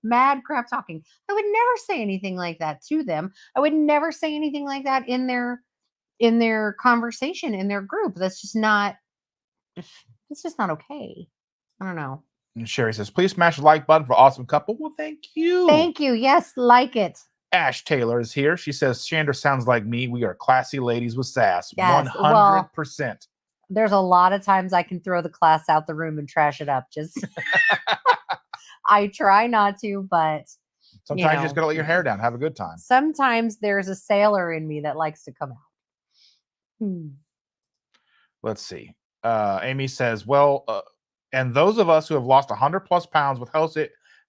[SPEAKER 2] mad crap talking. I would never say anything like that to them. I would never say anything like that in their conversation, in their group. It's just not okay. I don't know.
[SPEAKER 1] And Sherry says, please smash the like button for awesome couple. Well, thank you.
[SPEAKER 2] Thank you. Yes, like it.
[SPEAKER 1] Ash Taylor is here. She says, Chandra sounds like me. We are classy ladies with sass.
[SPEAKER 2] Yes,
[SPEAKER 1] 100%.
[SPEAKER 2] Well, there's a lot of times I can throw the class out the room and trash it up. Just I try not to, but
[SPEAKER 1] sometimes you just gotta let your hair down, have a good time.
[SPEAKER 2] Sometimes there's a sailor in me that likes to come out.
[SPEAKER 1] Let's see. Amy says, well, and those of us who have lost 100+ pounds with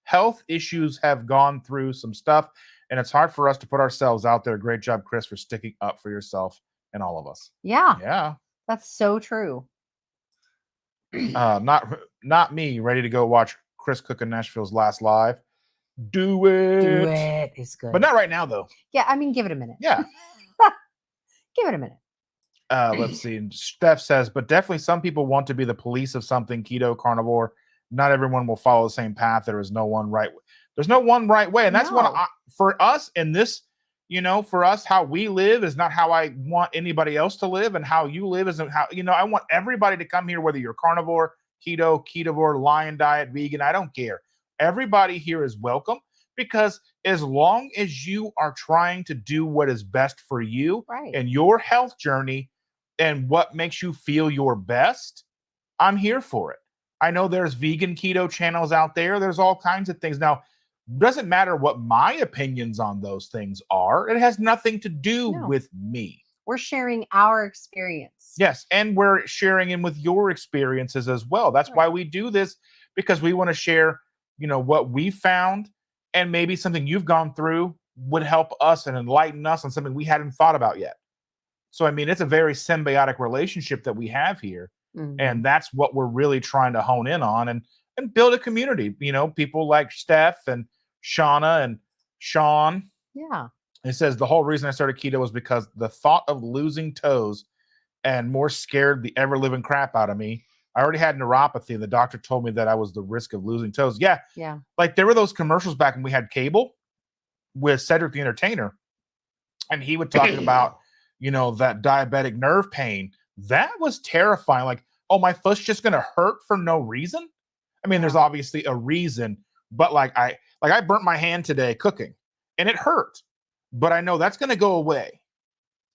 [SPEAKER 1] health issues have gone through some stuff, and it's hard for us to put ourselves out there. Great job, Chris, for sticking up for yourself and all of us.
[SPEAKER 2] Yeah. That's so true.
[SPEAKER 1] Not me. Ready to go watch Chris Cook in Nashville's last live. Do it.
[SPEAKER 2] It's good.
[SPEAKER 1] But not right now, though.
[SPEAKER 2] Yeah, I mean, give it a minute.
[SPEAKER 1] Yeah.
[SPEAKER 2] Give it a minute.
[SPEAKER 1] Let's see. Steph says, but definitely some people want to be the police of something, keto, carnivore. Not everyone will follow the same path. There's no one right way. And that's what for us in this, for us, how we live is not how I want anybody else to live, and how you live isn't how, I want everybody to come here, whether you're carnivore, keto, ketovore, lion diet, vegan, I don't care. Everybody here is welcome, because as long as you are trying to do what is best for you and your health journey and what makes you feel your best, I'm here for it. I know there's vegan keto channels out there. There's all kinds of things. Now, doesn't matter what my opinions on those things are. It has nothing to do with me.
[SPEAKER 2] We're sharing our experience.
[SPEAKER 1] Yes, and we're sharing in with your experiences as well. That's why we do this, because we want to share, what we found, and maybe something you've gone through would help us and enlighten us on something we hadn't thought about yet. So, I mean, it's a very symbiotic relationship that we have here. And that's what we're really trying to hone in on and build a community. People like Steph and Shauna and Sean.
[SPEAKER 2] Yeah.
[SPEAKER 1] It says the whole reason I started keto was because the thought of losing toes and more scared the ever living crap out of me. I already had neuropathy, and the doctor told me that I was the risk of losing toes. Yeah. Like there were those commercials back when we had cable with Cedric the Entertainer, and he would talk about, that diabetic nerve pain. That was terrifying. Like, oh, my foot's just going to hurt for no reason. I mean, there's obviously a reason, but I burnt my hand today cooking, and it hurt, but I know that's going to go away.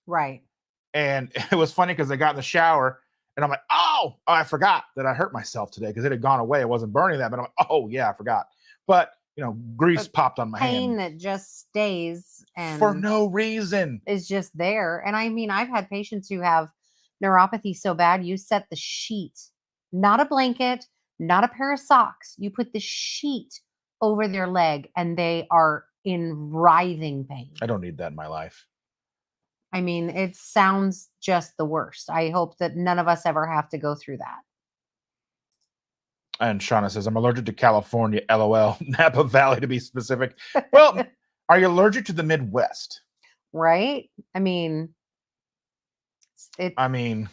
[SPEAKER 2] Right.
[SPEAKER 1] And it was funny because I got in the shower and I'm like, oh, I forgot that I hurt myself today because it had gone away. It wasn't burning that, but I'm like, oh yeah, I forgot. But grease popped on my
[SPEAKER 2] pain
[SPEAKER 1] hand
[SPEAKER 2] that just stays and
[SPEAKER 1] for no reason.
[SPEAKER 2] Is just there. And I mean, I've had patients who have neuropathy so bad, you set the sheet, not a blanket, not a pair of socks. You put the sheet over their leg and they are in writhing pain.
[SPEAKER 1] I don't need that in my life.
[SPEAKER 2] I mean, it sounds just the worst. I hope that none of us ever have to go through that.
[SPEAKER 1] And Shauna says, I'm allergic to California, LOL, Napa Valley to be specific. Well, are you allergic to the Midwest?
[SPEAKER 2] Right? I mean,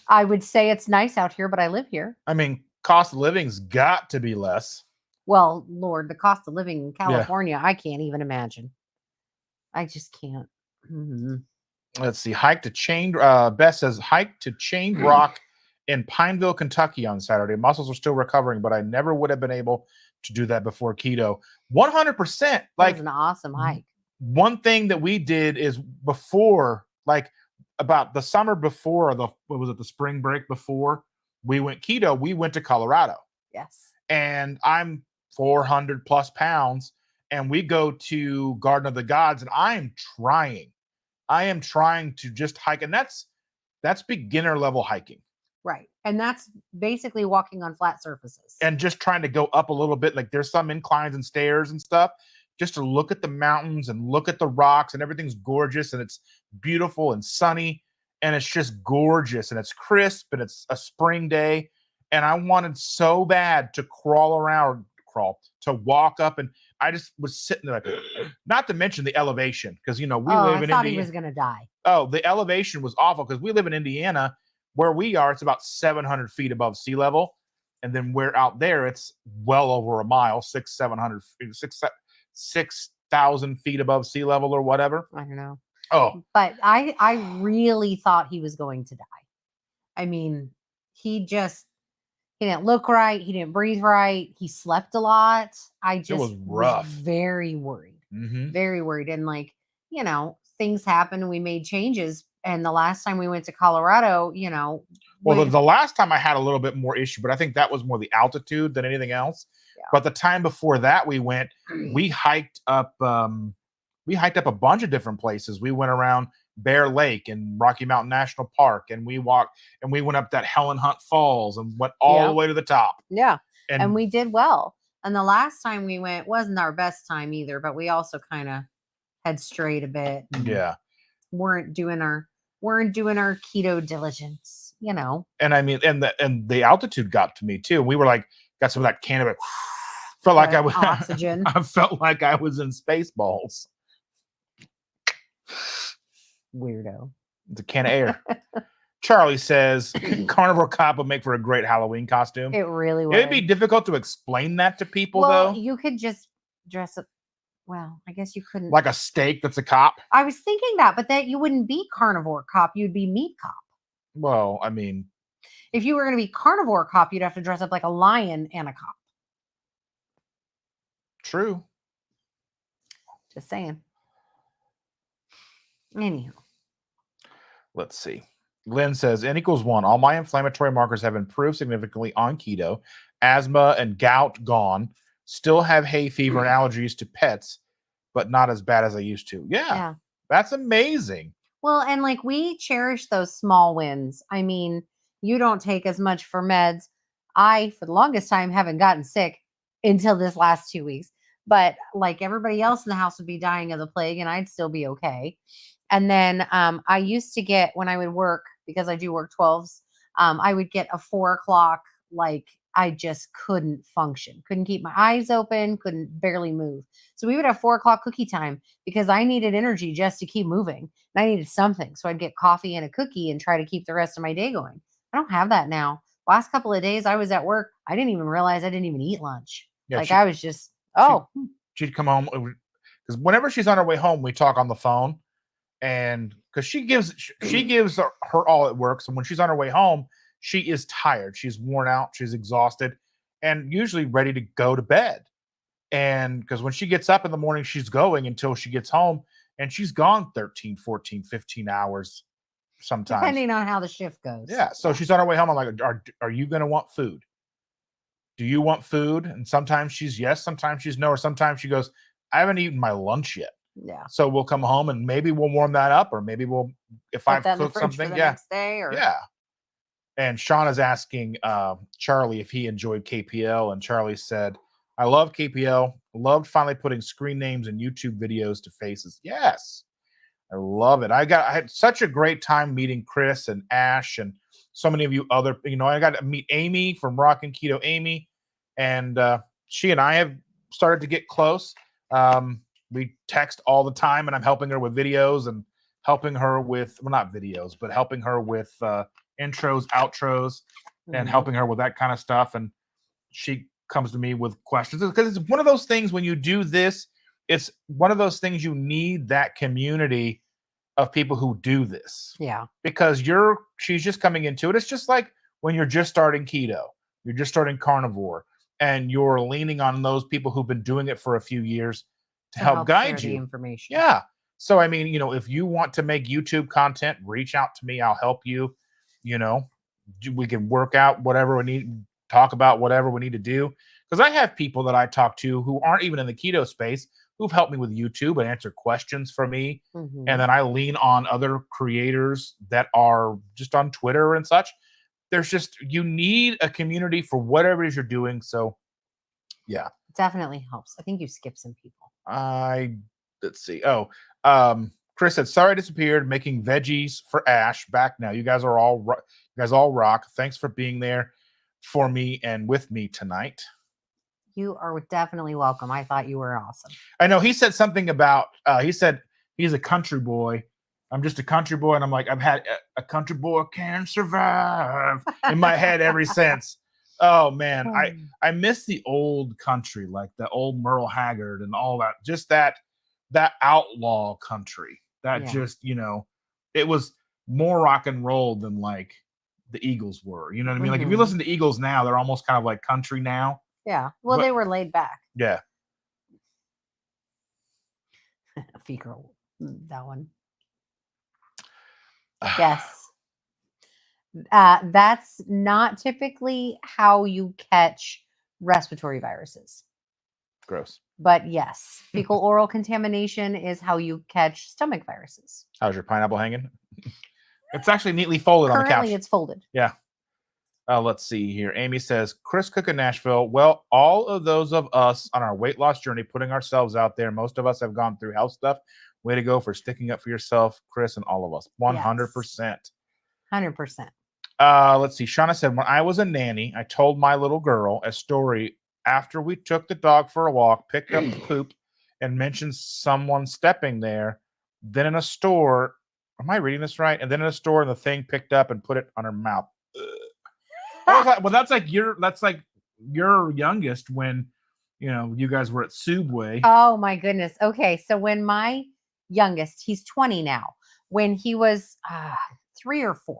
[SPEAKER 2] I would say it's nice out here, but I live here.
[SPEAKER 1] I mean, cost of living's got to be less.
[SPEAKER 2] Well, Lord, the cost of living in California, I can't even imagine. I just can't. Mm-hmm.
[SPEAKER 1] Let's see. Beth says, hike to Chained Rock in Pineville, Kentucky on Saturday. Muscles are still recovering, but I never would have been able to do that before keto. 100%.
[SPEAKER 2] That was an awesome hike.
[SPEAKER 1] One thing that we did is before, like about the summer before, the spring break before we went keto, we went to Colorado.
[SPEAKER 2] Yes.
[SPEAKER 1] And I'm 400 plus pounds, and we go to Garden of the Gods, and I am trying to just hike, and that's beginner level hiking.
[SPEAKER 2] Right. And that's basically walking on flat surfaces.
[SPEAKER 1] And just trying to go up a little bit. Like there's some inclines and stairs and stuff, just to look at the mountains and look at the rocks, and everything's gorgeous and it's beautiful and sunny and it's just gorgeous and it's crisp and it's a spring day. And I wanted so bad to to walk up, and I just was sitting there, not to mention the elevation, because we live in Indiana.
[SPEAKER 2] I thought he was going to die.
[SPEAKER 1] Oh, the elevation was awful because we live in Indiana. Where we are, it's about 700 feet above sea level, and then we're out there, it's well over a mile, 6,000 feet above sea level or whatever.
[SPEAKER 2] I don't know.
[SPEAKER 1] Oh,
[SPEAKER 2] but I really thought he was going to die. I mean, he didn't look right. He didn't breathe right. He slept a lot. It was rough. Very worried.
[SPEAKER 1] Mm-hmm.
[SPEAKER 2] Very worried. And things happened and we made changes. And the last time we went to Colorado,
[SPEAKER 1] Well, the last time I had a little bit more issue, but I think that was more the altitude than anything else. Yeah. But the time before that we went, we hiked up a bunch of different places. We went around Bear Lake and Rocky Mountain National Park, and we went up that Helen Hunt Falls and went all the way to the top.
[SPEAKER 2] Yeah. And we did well. And the last time we went wasn't our best time either, but we also kind of had strayed a bit.
[SPEAKER 1] Yeah.
[SPEAKER 2] Weren't doing our keto diligence,
[SPEAKER 1] And I mean, and the altitude got to me too. We were like, got some of that cannabis. Felt like I was
[SPEAKER 2] oxygen.
[SPEAKER 1] I felt like I was in Spaceballs.
[SPEAKER 2] Weirdo.
[SPEAKER 1] It's a can of air. Charlie says carnivore cop would make for a great Halloween costume.
[SPEAKER 2] It really would.
[SPEAKER 1] It'd be difficult to explain that to people, though.
[SPEAKER 2] You could just dress up. Well, I guess you couldn't.
[SPEAKER 1] Like a steak that's a cop?
[SPEAKER 2] I was thinking that, but that you wouldn't be carnivore cop. You'd be meat cop.
[SPEAKER 1] Well, I mean.
[SPEAKER 2] If you were going to be carnivore cop, you'd have to dress up like a lion and a cop.
[SPEAKER 1] True.
[SPEAKER 2] Just saying. Anyhow.
[SPEAKER 1] Let's see. Lynn says, N equals 1. All my inflammatory markers have improved significantly on keto. Asthma and gout gone. Still have hay fever and allergies to pets, but not as bad as I used to. Yeah. That's amazing.
[SPEAKER 2] Well, and we cherish those small wins. I mean, you don't take as much for meds. I, for the longest time, haven't gotten sick until this last 2 weeks. But everybody else in the house would be dying of the plague and I'd still be okay. And then I used to get, when I would work, because I do work 12s, I would get a 4 o'clock, I just couldn't function. Couldn't keep my eyes open, couldn't barely move. So we would have 4 o'clock cookie time because I needed energy just to keep moving. And I needed something. So I'd get coffee and a cookie and try to keep the rest of my day going. I don't have that now. Last couple of days I was at work, I didn't even realize I didn't even eat lunch. Yeah, I was just,
[SPEAKER 1] she'd come home. Because whenever she's on her way home, we talk on the phone. And because she gives her all at work. So when she's on her way home, she is tired. She's worn out. She's exhausted and usually ready to go to bed. And because when she gets up in the morning, she's going until she gets home, and she's gone 13, 14, 15 hours sometimes.
[SPEAKER 2] Depending on how the shift goes.
[SPEAKER 1] Yeah. So she's on her way home. I'm like, are you going to want food? Do you want food? And sometimes she's yes, sometimes she's no, or sometimes she goes, I haven't eaten my lunch yet.
[SPEAKER 2] Yeah.
[SPEAKER 1] So we'll come home and maybe we'll warm that up, or maybe we'll, if I've cooked something,
[SPEAKER 2] for the next day, or
[SPEAKER 1] yeah. And Sean is asking Charlie if he enjoyed KPL, and Charlie said, I love KPL. Loved finally putting screen names and YouTube videos to faces. Yes, I love it. I had such a great time meeting Chris and Ash and so many of you other, I got to meet Amy from Rockin' Keto Amy, and she and I have started to get close. We text all the time, and I'm helping her with videos and helping her with, well, not videos, but helping her with intros, outros, and helping her with that kind of stuff. And she comes to me with questions, because it's one of those things when you do this, it's one of those things you need that community of people who do this.
[SPEAKER 2] Yeah.
[SPEAKER 1] Because she's just coming into it. It's just like when you're just starting keto, you're just starting carnivore, and you're leaning on those people who've been doing it for a few years to help guide you.
[SPEAKER 2] The information.
[SPEAKER 1] Yeah. So, I mean, if you want to make YouTube content, reach out to me. I'll help you. We can work out whatever we need, talk about whatever we need to do. Because I have people that I talk to who aren't even in the keto space who've helped me with YouTube and answer questions for me.
[SPEAKER 2] Mm-hmm.
[SPEAKER 1] And then I lean on other creators that are just on Twitter and such. There's just, you need a community for whatever it is you're doing. So, yeah.
[SPEAKER 2] It definitely helps. I think you skipped some people.
[SPEAKER 1] Let's see. Chris said, sorry I disappeared, making veggies for Ash. Back now. You guys all rock. Thanks for being there for me and with me tonight.
[SPEAKER 2] You are definitely welcome. I thought you were awesome.
[SPEAKER 1] I know he said something about, he said he's a country boy. I'm just a country boy. And I'm like, I've had a country boy can survive in my head ever since. Oh man, I miss the old country, like the old Merle Haggard and all that, just that outlaw country. That just, it was more rock and roll than like the Eagles were. You know what I mean? Like if you listen to Eagles now, they're almost kind of like country now.
[SPEAKER 2] Yeah. Well, they were laid back.
[SPEAKER 1] Yeah.
[SPEAKER 2] Fecal, that one. Yes. That's not typically how you catch respiratory viruses.
[SPEAKER 1] Gross.
[SPEAKER 2] But yes, fecal oral contamination is how you catch stomach viruses.
[SPEAKER 1] How's your pineapple hanging? It's actually neatly folded on the couch.
[SPEAKER 2] Currently, it's folded.
[SPEAKER 1] Yeah. Let's see here. Amy says, Chris Cook in Nashville. Well, all of those of us on our weight loss journey, putting ourselves out there, most of us have gone through health stuff. Way to go for sticking up for yourself, Chris, and all of us. 100%.
[SPEAKER 2] 100%.
[SPEAKER 1] Let's see. Shauna said, when I was a nanny, I told my little girl a story after we took the dog for a walk, picked up the poop, and mentioned someone stepping there. Then in a store, am I reading this right? And then in a store, and the thing picked up and put it on her mouth. Well, that's like your youngest when, you guys were at Subway.
[SPEAKER 2] Oh my goodness. Okay. So when my youngest, he's 20 now, when he was 3 or 4,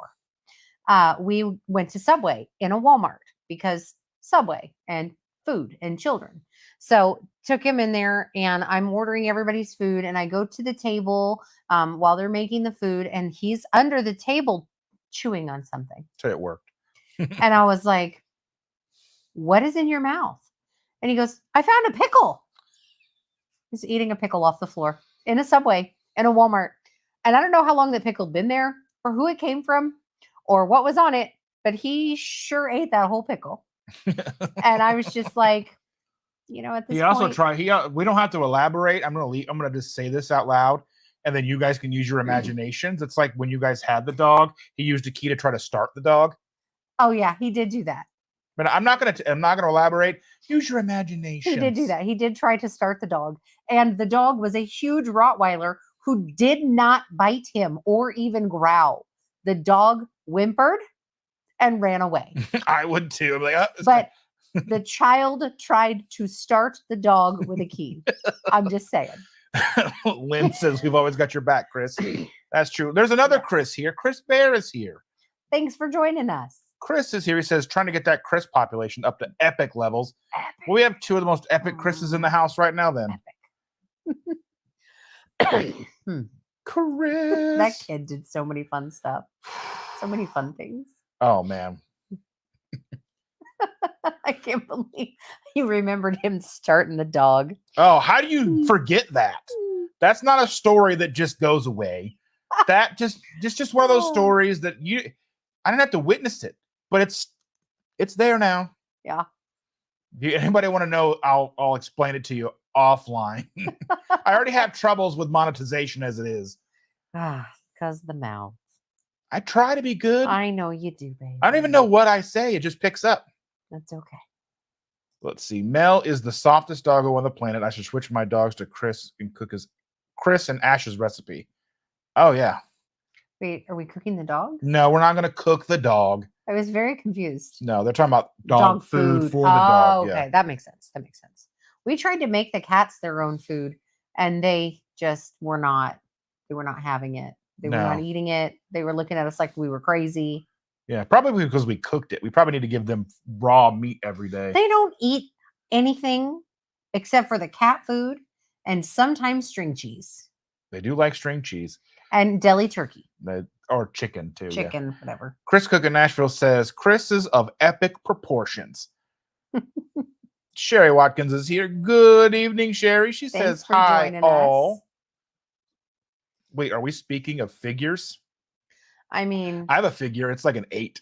[SPEAKER 2] we went to Subway in a Walmart because Subway and food and children. So took him in there, and I'm ordering everybody's food, and I go to the table while they're making the food, and he's under the table chewing on something.
[SPEAKER 1] So it worked.
[SPEAKER 2] And I was like, what is in your mouth? And he goes, I found a pickle. He's eating a pickle off the floor in a Subway, in a Walmart. And I don't know how long the pickle had been there, or who it came from, or what was on it, but he sure ate that whole pickle. And I was just like, at this point.
[SPEAKER 1] Also tried, we don't have to elaborate. I'm going to just say this out loud, and then you guys can use your imaginations. It's like when you guys had the dog, he used a key to try to start the dog.
[SPEAKER 2] Oh yeah, he did do that.
[SPEAKER 1] But I'm not going to elaborate. Use your imagination.
[SPEAKER 2] He did do that. He did try to start the dog. And the dog was a huge Rottweiler who did not bite him or even growl. The dog whimpered and ran away.
[SPEAKER 1] I would too. I'm like,
[SPEAKER 2] but the child tried to start the dog with a key. I'm just saying.
[SPEAKER 1] Lynn says, we've always got your back, Chris. That's true. There's another Chris here. Chris Bear is here.
[SPEAKER 2] Thanks for joining us.
[SPEAKER 1] Chris is here. He says, trying to get that Chris population up to epic levels.
[SPEAKER 2] Epic.
[SPEAKER 1] Well, we have two of the most epic Chris's in the house right now then. Chris.
[SPEAKER 2] That kid did so many fun stuff. So many fun things.
[SPEAKER 1] Oh, man.
[SPEAKER 2] I can't believe you remembered him starting the dog.
[SPEAKER 1] Oh, how do you forget that? That's not a story that just goes away. That just one of those stories that I didn't have to witness it, but it's there now.
[SPEAKER 2] Yeah.
[SPEAKER 1] If anybody want to know, I'll explain it to you offline. I already have troubles with monetization as it is.
[SPEAKER 2] Because the mouth.
[SPEAKER 1] I try to be good.
[SPEAKER 2] I know you do, baby.
[SPEAKER 1] I don't even know what I say. It just picks up.
[SPEAKER 2] That's okay.
[SPEAKER 1] Let's see. Mel is the softest doggo on the planet. I should switch my dogs to Chris and Ash's recipe. Oh, yeah.
[SPEAKER 2] Wait, are we cooking the dog?
[SPEAKER 1] No, we're not going to cook the dog.
[SPEAKER 2] I was very confused.
[SPEAKER 1] No, they're talking about dog food for the dog.
[SPEAKER 2] Okay.
[SPEAKER 1] Yeah.
[SPEAKER 2] That makes sense. We tried to make the cats their own food, and they just were not having it. They were not eating it. They were looking at us like we were crazy.
[SPEAKER 1] Yeah, probably because we cooked it. We probably need to give them raw meat every day.
[SPEAKER 2] They don't eat anything except for the cat food and sometimes string cheese.
[SPEAKER 1] They do like string cheese.
[SPEAKER 2] And deli turkey.
[SPEAKER 1] Or chicken, too.
[SPEAKER 2] Chicken, whatever.
[SPEAKER 1] Chris Cook in Nashville says, Chris is of epic proportions. Sherry Watkins is here. Good evening, Sherry. She says, hi, all. Wait, are we speaking of figures?
[SPEAKER 2] I mean,
[SPEAKER 1] I have a figure. It's like an 8.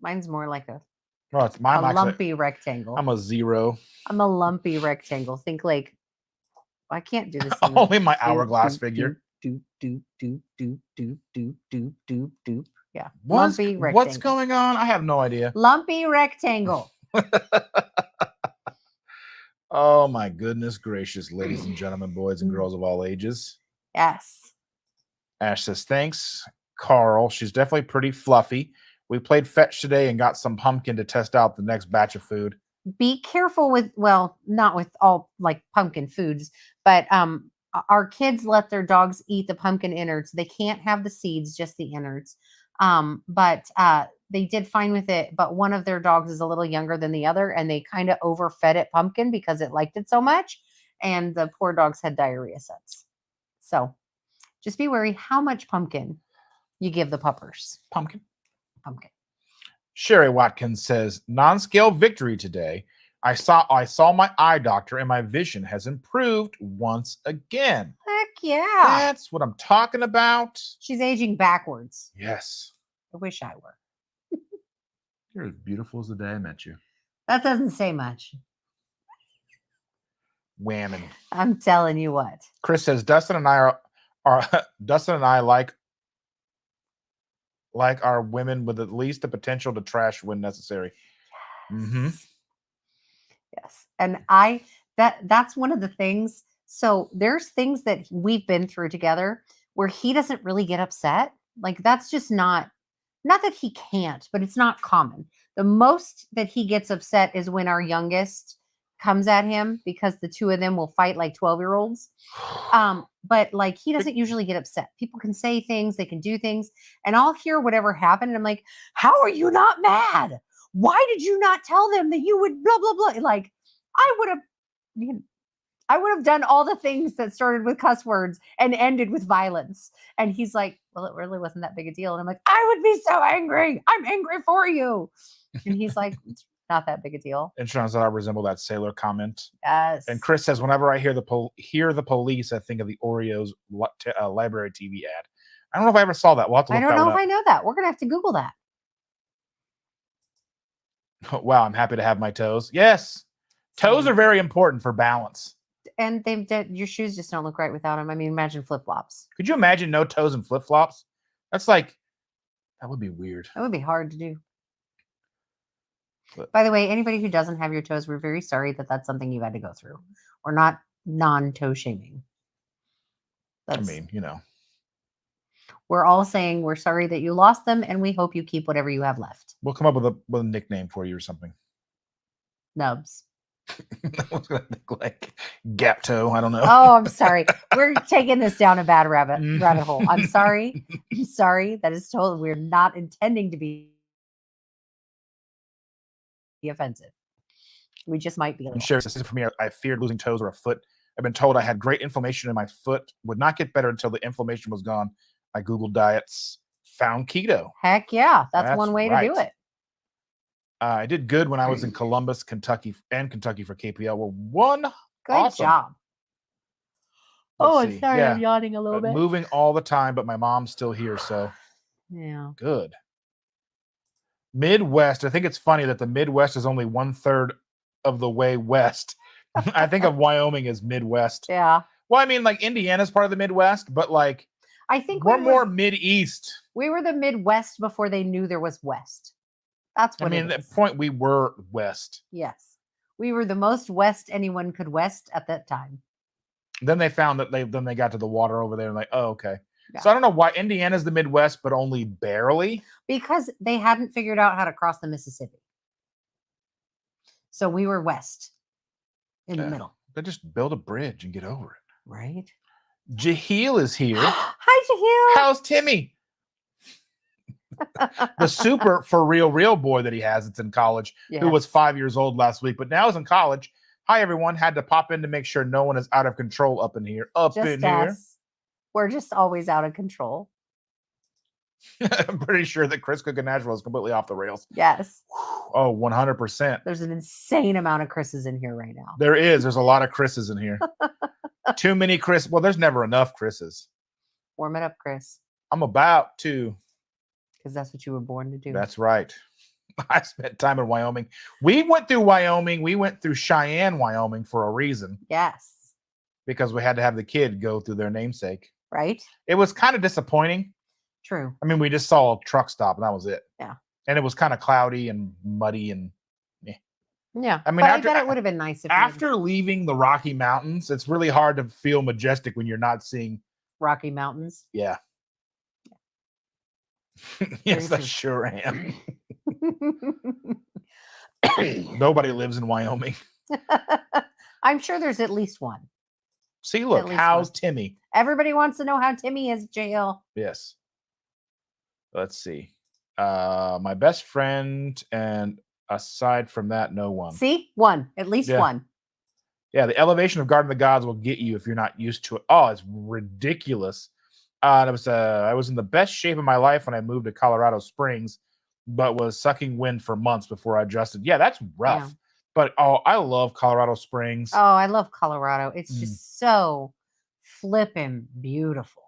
[SPEAKER 2] Mine's more like a
[SPEAKER 1] lumpy
[SPEAKER 2] rectangle.
[SPEAKER 1] I'm a 0.
[SPEAKER 2] I'm a lumpy rectangle. Think like, I can't do this.
[SPEAKER 1] Only my hourglass figure.
[SPEAKER 2] Yeah.
[SPEAKER 1] Lumpy rectangle. What's going on? I have no idea.
[SPEAKER 2] Lumpy rectangle.
[SPEAKER 1] Oh my goodness gracious, ladies and gentlemen, boys and girls of all ages.
[SPEAKER 2] Yes.
[SPEAKER 1] Ash says, thanks, Carl. She's definitely pretty fluffy. We played fetch today and got some pumpkin to test out the next batch of food.
[SPEAKER 2] Be careful with, well, not with all like pumpkin foods, but our kids let their dogs eat the pumpkin innards. They can't have the seeds, just the innards. But they did fine with it. But one of their dogs is a little younger than the other, and they kind of overfed it pumpkin because it liked it so much. And the poor dogs had diarrhea sets. So just be wary how much pumpkin you give the puppers.
[SPEAKER 1] Pumpkin.
[SPEAKER 2] Sherry
[SPEAKER 1] Watkins says, non-scale victory today. I saw my eye doctor and my vision has improved once again.
[SPEAKER 2] Heck yeah.
[SPEAKER 1] That's what I'm talking about.
[SPEAKER 2] She's aging backwards.
[SPEAKER 1] Yes.
[SPEAKER 2] I wish I were.
[SPEAKER 1] You're as beautiful as the day I met you.
[SPEAKER 2] That doesn't say much.
[SPEAKER 1] Whammon.
[SPEAKER 2] I'm telling you what.
[SPEAKER 1] Chris says, Dustin and I like our women with at least the potential to trash when necessary.
[SPEAKER 2] Yes.
[SPEAKER 1] Mm-hmm.
[SPEAKER 2] Yes. And that's one of the things. So there's things that we've been through together where he doesn't really get upset. Like that's just not that he can't, but it's not common. The most that he gets upset is when our youngest comes at him because the two of them will fight like 12-year-olds. But like he doesn't usually get upset. People can say things, they can do things, and I'll hear whatever happened. And I'm like, how are you not mad? Why did you not tell them that you would blah, blah, blah? Like I would have done all the things that started with cuss words and ended with violence. And he's like, well, it really wasn't that big a deal. And I'm like, I would be so angry. I'm angry for you. And he's like, it's not that big a deal.
[SPEAKER 1] And turns out I resemble that sailor comment.
[SPEAKER 2] Yes.
[SPEAKER 1] And Chris says, whenever I hear the police, I think of the Oreos library TV ad. I don't know if I ever saw that. We'll have to look
[SPEAKER 2] I don't know if I know that. We're going to have to Google that.
[SPEAKER 1] Wow, I'm happy to have my toes. Yes. Toes are very important for balance.
[SPEAKER 2] And your shoes just don't look right without them. I mean, imagine flip-flops.
[SPEAKER 1] Could you imagine no toes and flip-flops? That would be weird.
[SPEAKER 2] That would be hard to do. By the way, anybody who doesn't have your toes, we're very sorry that that's something you had to go through. We're not non-toe shaming. We're all saying we're sorry that you lost them, and we hope you keep whatever you have left.
[SPEAKER 1] We'll come up with a nickname for you or something.
[SPEAKER 2] Nubs.
[SPEAKER 1] I was going to think like gap toe. I don't know.
[SPEAKER 2] Oh, I'm sorry. We're taking this down a bad rabbit hole. I'm sorry. I'm sorry. That is totally. We're not intending to be offensive. We just might be a
[SPEAKER 1] And
[SPEAKER 2] little.
[SPEAKER 1] Sherry says, for me, I feared losing toes or a foot. I've been told I had great inflammation in my foot, would not get better until the inflammation was gone. I Googled diets, found keto.
[SPEAKER 2] Heck yeah. That's one way to do it.
[SPEAKER 1] I did good when I was in Columbus, Kentucky, and Kentucky for KPL. Well, one
[SPEAKER 2] good job.
[SPEAKER 1] Let's see.
[SPEAKER 2] Sorry, I'm yawning a little bit.
[SPEAKER 1] Moving all the time, but my mom's still here, so
[SPEAKER 2] yeah,
[SPEAKER 1] good. Midwest. I think it's funny that the Midwest is only 1/3 of the way west. I think of Wyoming as Midwest.
[SPEAKER 2] Yeah.
[SPEAKER 1] Well, I mean, like Indiana's part of the Midwest, but like
[SPEAKER 2] I think
[SPEAKER 1] we're more Mid-East.
[SPEAKER 2] We were the Midwest before they knew there was West. That's what
[SPEAKER 1] at that point we were West.
[SPEAKER 2] Yes. We were the most West anyone could West at that time.
[SPEAKER 1] Then they found that they got to the water over there and like, oh, okay. Yeah. So I don't know why Indiana's the Midwest, but only barely.
[SPEAKER 2] Because they hadn't figured out how to cross the Mississippi. So we were West in the middle.
[SPEAKER 1] They just build a bridge and get over it.
[SPEAKER 2] Right.
[SPEAKER 1] Jaheel is here.
[SPEAKER 2] Hi, Jaheel.
[SPEAKER 1] How's Timmy? The super for real boy that he has. It's in college, who was 5 years old last week, but now is in college. Hi, everyone. Had to pop in to make sure no one is out of control up in here. Here.
[SPEAKER 2] We're just always out of control.
[SPEAKER 1] I'm pretty sure that Chris Cook in Nashville is completely off the rails.
[SPEAKER 2] Yes.
[SPEAKER 1] Oh, 100%.
[SPEAKER 2] There's an insane amount of Chris's in here right now.
[SPEAKER 1] There is. There's a lot of Chris's in here. Too many Chris. Well, there's never enough Chris's.
[SPEAKER 2] Warm it up, Chris.
[SPEAKER 1] I'm about to.
[SPEAKER 2] Because that's what you were born to do.
[SPEAKER 1] That's right. I spent time in Wyoming. We went through Wyoming. We went through Cheyenne, Wyoming for a reason.
[SPEAKER 2] Yes.
[SPEAKER 1] Because we had to have the kid go through their namesake.
[SPEAKER 2] Right.
[SPEAKER 1] It was kind of disappointing.
[SPEAKER 2] True.
[SPEAKER 1] I mean, we just saw a truck stop and that was it.
[SPEAKER 2] Yeah.
[SPEAKER 1] And it was kind of cloudy and muddy and
[SPEAKER 2] yeah.
[SPEAKER 1] I mean,
[SPEAKER 2] I bet it would have been nice if
[SPEAKER 1] after leaving the Rocky Mountains, it's really hard to feel majestic when you're not seeing
[SPEAKER 2] Rocky Mountains.
[SPEAKER 1] Yeah. Yes, I sure am. Nobody lives in Wyoming.
[SPEAKER 2] I'm sure there's at least one.
[SPEAKER 1] See, look, how's Timmy?
[SPEAKER 2] Everybody wants to know how Timmy is, JL.
[SPEAKER 1] Yes. Let's see. My best friend, and aside from that, no one.
[SPEAKER 2] See? One. At least one.
[SPEAKER 1] Yeah, the elevation of Garden of the Gods will get you if you're not used to it. Oh, it's ridiculous. I was in the best shape of my life when I moved to Colorado Springs, but was sucking wind for months before I adjusted. Yeah, that's rough. Yeah. But I love Colorado Springs.
[SPEAKER 2] Oh, I love Colorado. It's just so flippin' beautiful.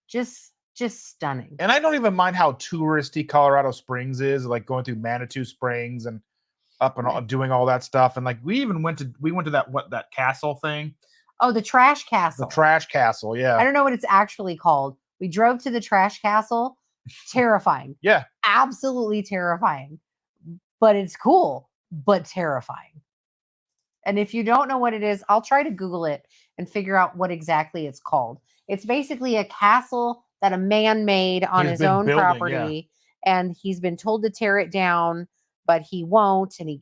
[SPEAKER 2] Just stunning.
[SPEAKER 1] And I don't even mind how touristy Colorado Springs is, like going through Manitou Springs and up and all, doing all that stuff. And like we went to that castle thing.
[SPEAKER 2] Oh, the Trash Castle.
[SPEAKER 1] The Trash Castle, yeah.
[SPEAKER 2] I don't know what it's actually called. We drove to the Trash Castle. Terrifying.
[SPEAKER 1] Yeah.
[SPEAKER 2] Absolutely terrifying. But it's cool, but terrifying. And if you don't know what it is, I'll try to Google it and figure out what exactly it's called. It's basically a castle that a man made on his own property, and he's been told to tear it down, but he won't, and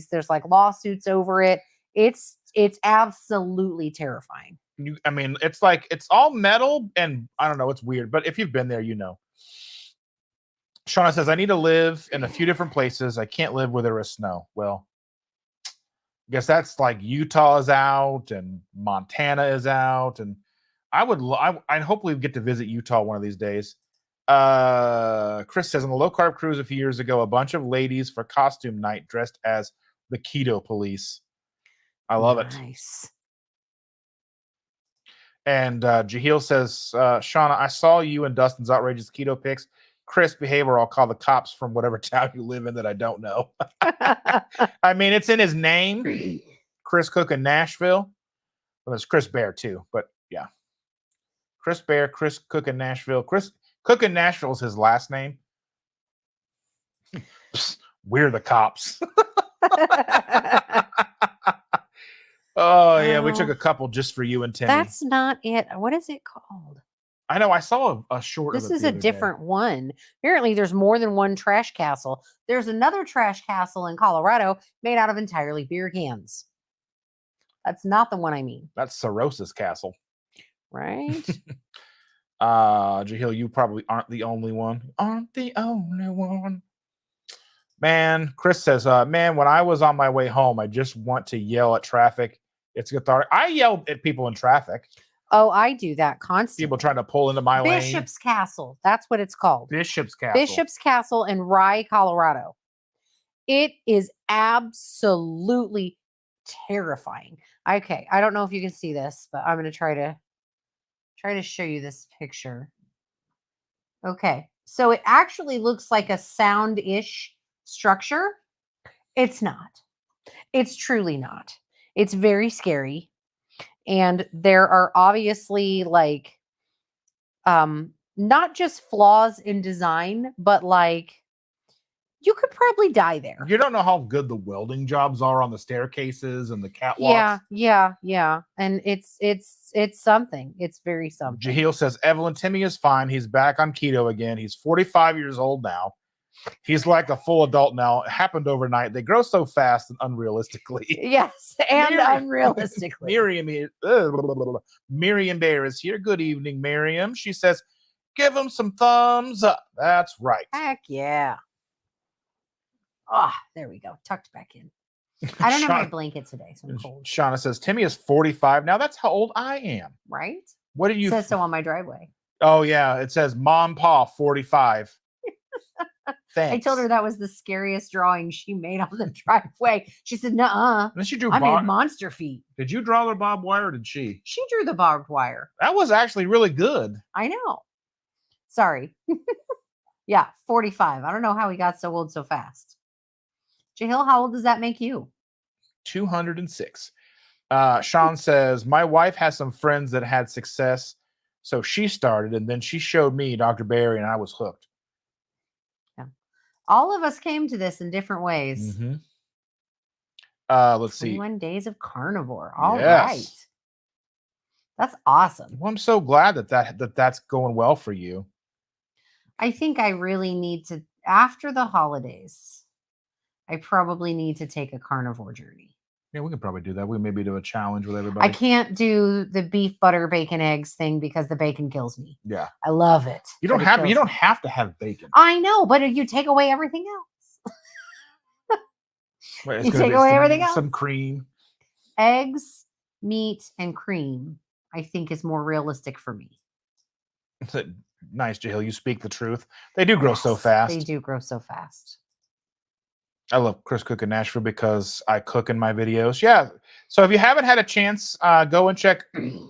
[SPEAKER 2] there's like lawsuits over it. It's absolutely terrifying.
[SPEAKER 1] I mean, it's like it's all metal, and I don't know, it's weird, but if you've been there, you know. Shauna says, I need to live in a few different places. I can't live where there is snow. Well, I guess that's like Utah is out and Montana is out, and I'd hopefully get to visit Utah one of these days. Chris says, on the low carb cruise a few years ago, a bunch of ladies for costume night dressed as the keto police. I love it.
[SPEAKER 2] Nice.
[SPEAKER 1] And Jaheel says, Shauna, I saw you and Dustin's outrageous keto pics. Chris, behave or I'll call the cops from whatever town you live in that I don't know. I mean, it's in his name. Chris Cook in Nashville. Well, there's Chris Bear too, but yeah. Chris Bear, Chris Cook in Nashville. Chris Cook in Nashville is his last name. Psst, we're the cops. Oh, yeah, we took a couple just for you and Timmy.
[SPEAKER 2] That's not it. What is it called?
[SPEAKER 1] I know. I saw a short.
[SPEAKER 2] This is a different one. Apparently, there's more than one trash castle. There's another trash castle in Colorado made out of entirely beer cans. That's not the one I mean.
[SPEAKER 1] That's Cirrhosis Castle.
[SPEAKER 2] Right?
[SPEAKER 1] Jaheel, you probably aren't the only one. Aren't the only one. Man, Chris says, man, when I was on my way home, I just want to yell at traffic. It's cathartic. I yell at people in traffic.
[SPEAKER 2] Oh, I do that constantly.
[SPEAKER 1] People trying to pull into my lane.
[SPEAKER 2] Bishop's Castle. That's what it's called.
[SPEAKER 1] Bishop's Castle.
[SPEAKER 2] Bishop's Castle in Rye, Colorado. It is absolutely terrifying. Okay, I don't know if you can see this, but I'm going to try to show you this picture. Okay, so it actually looks like a sound-ish structure. It's not. It's truly not. It's very scary. And there are obviously like not just flaws in design, but like you could probably die there.
[SPEAKER 1] You don't know how good the welding jobs are on the staircases and the catwalks.
[SPEAKER 2] Yeah. And it's something. It's very something.
[SPEAKER 1] Jahil says, Evelyn, Timmy is fine. He's back on keto again. He's 45 years old now. He's like a full adult now. It happened overnight. They grow so fast and unrealistically.
[SPEAKER 2] Yes, and unrealistically.
[SPEAKER 1] Miriam Bear is here. Good evening, Miriam. She says, give him some thumbs up. That's right.
[SPEAKER 2] Heck yeah. Ah, there we go. Tucked back in. I don't have my blanket today, so I'm cold.
[SPEAKER 1] Shauna says, Timmy is 45 now. That's how old I am.
[SPEAKER 2] Right?
[SPEAKER 1] What do you...
[SPEAKER 2] It says so on my driveway.
[SPEAKER 1] Oh, yeah. It says Mom, Pa, 45. Thanks.
[SPEAKER 2] I told her that was the scariest drawing she made on the driveway. She said, nuh-uh.
[SPEAKER 1] Then she drew
[SPEAKER 2] I made monster feet.
[SPEAKER 1] Did you draw the barbed wire or did she?
[SPEAKER 2] She drew the barbed wire.
[SPEAKER 1] That was actually really good.
[SPEAKER 2] I know. Sorry. Yeah, 45. I don't know how he got so old so fast. Jahil, how old does that make you?
[SPEAKER 1] 206. Sean says, my wife has some friends that had success, so she started, and then she showed me Dr. Barry, and I was hooked.
[SPEAKER 2] Yeah. All of us came to this in different ways.
[SPEAKER 1] Mm-hmm. Let's see.
[SPEAKER 2] 21 days of carnivore. All right. That's awesome.
[SPEAKER 1] Well, I'm so glad that's going well for you.
[SPEAKER 2] I think I really need to, after the holidays, I probably need to take a carnivore journey.
[SPEAKER 1] Yeah, we can probably do that. We maybe do a challenge with everybody.
[SPEAKER 2] I can't do the beef, butter, bacon, eggs thing because the bacon kills me.
[SPEAKER 1] Yeah.
[SPEAKER 2] I love it.
[SPEAKER 1] You don't have to have bacon.
[SPEAKER 2] I know, but if you take away everything else.
[SPEAKER 1] Wait,
[SPEAKER 2] you take away everything else.
[SPEAKER 1] Some cream.
[SPEAKER 2] Eggs, meat, and cream, I think is more realistic for me.
[SPEAKER 1] Nice, Jahil. You speak the truth. They do grow so fast.
[SPEAKER 2] They do grow so fast.
[SPEAKER 1] I love Chris Cook in Nashville because I cook in my videos. Yeah. So if you haven't had a chance, go and check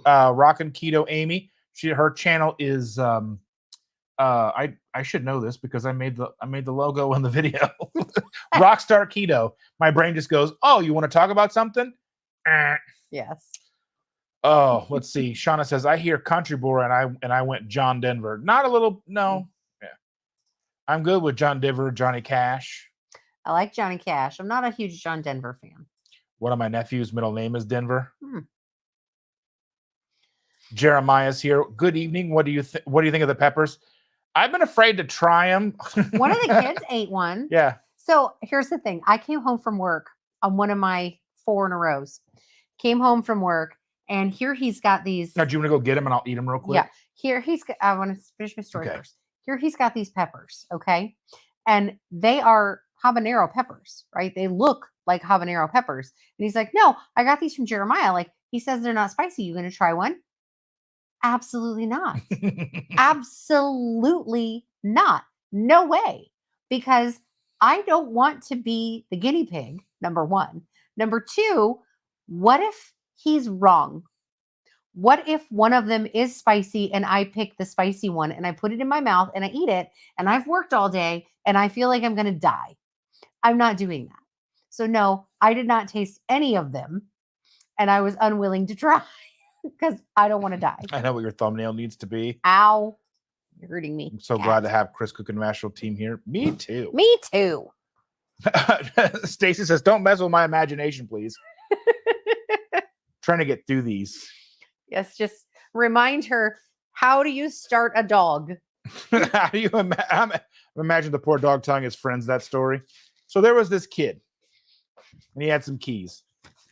[SPEAKER 1] Rockin' Keto Amy. Her channel is I should know this because I made the logo in the video. Rockstar Keto. My brain just goes, oh, you want to talk about something?
[SPEAKER 2] Yes.
[SPEAKER 1] Oh, let's see. Shauna says, I hear Country Boy and I went John Denver. Not a little, no. Yeah. I'm good with John Denver, Johnny Cash.
[SPEAKER 2] I like Johnny Cash. I'm not a huge John Denver fan.
[SPEAKER 1] One of my nephews' middle name is Denver. Jeremiah's here. Good evening. What do you think of the peppers? I've been afraid to try them.
[SPEAKER 2] One of the kids ate one.
[SPEAKER 1] Yeah.
[SPEAKER 2] So here's the thing. I came home from work on one of my 4 in a rows. Came home from work, and here he's got these.
[SPEAKER 1] Now, do you want to go get them and I'll eat them real quick?
[SPEAKER 2] Yeah. Here he's got, I want to finish my story first. Here he's got these peppers, okay? And they are habanero peppers, right? They look like habanero peppers. And he's like, no, I got these from Jeremiah. Like, he says they're not spicy. You going to try one? Absolutely not. Absolutely not. No way. Because I don't want to be the guinea pig, number one. Number two, what if he's wrong? What if one of them is spicy and I pick the spicy one and I put it in my mouth and I eat it and I've worked all day and I feel like I'm going to die? I'm not doing that. So no, I did not taste any of them and I was unwilling to try because I don't want to die.
[SPEAKER 1] I know what your thumbnail needs to be.
[SPEAKER 2] Ow. You're hurting me.
[SPEAKER 1] I'm so glad to have Chris Cook and National team here. Me too.
[SPEAKER 2] Me too.
[SPEAKER 1] Stacy says, don't mess with my imagination, please. Trying to get through these.
[SPEAKER 2] Yes, just remind her, how do you start a dog?
[SPEAKER 1] How do you imagine the poor dog telling his friends that story? So there was this kid, and he had some keys.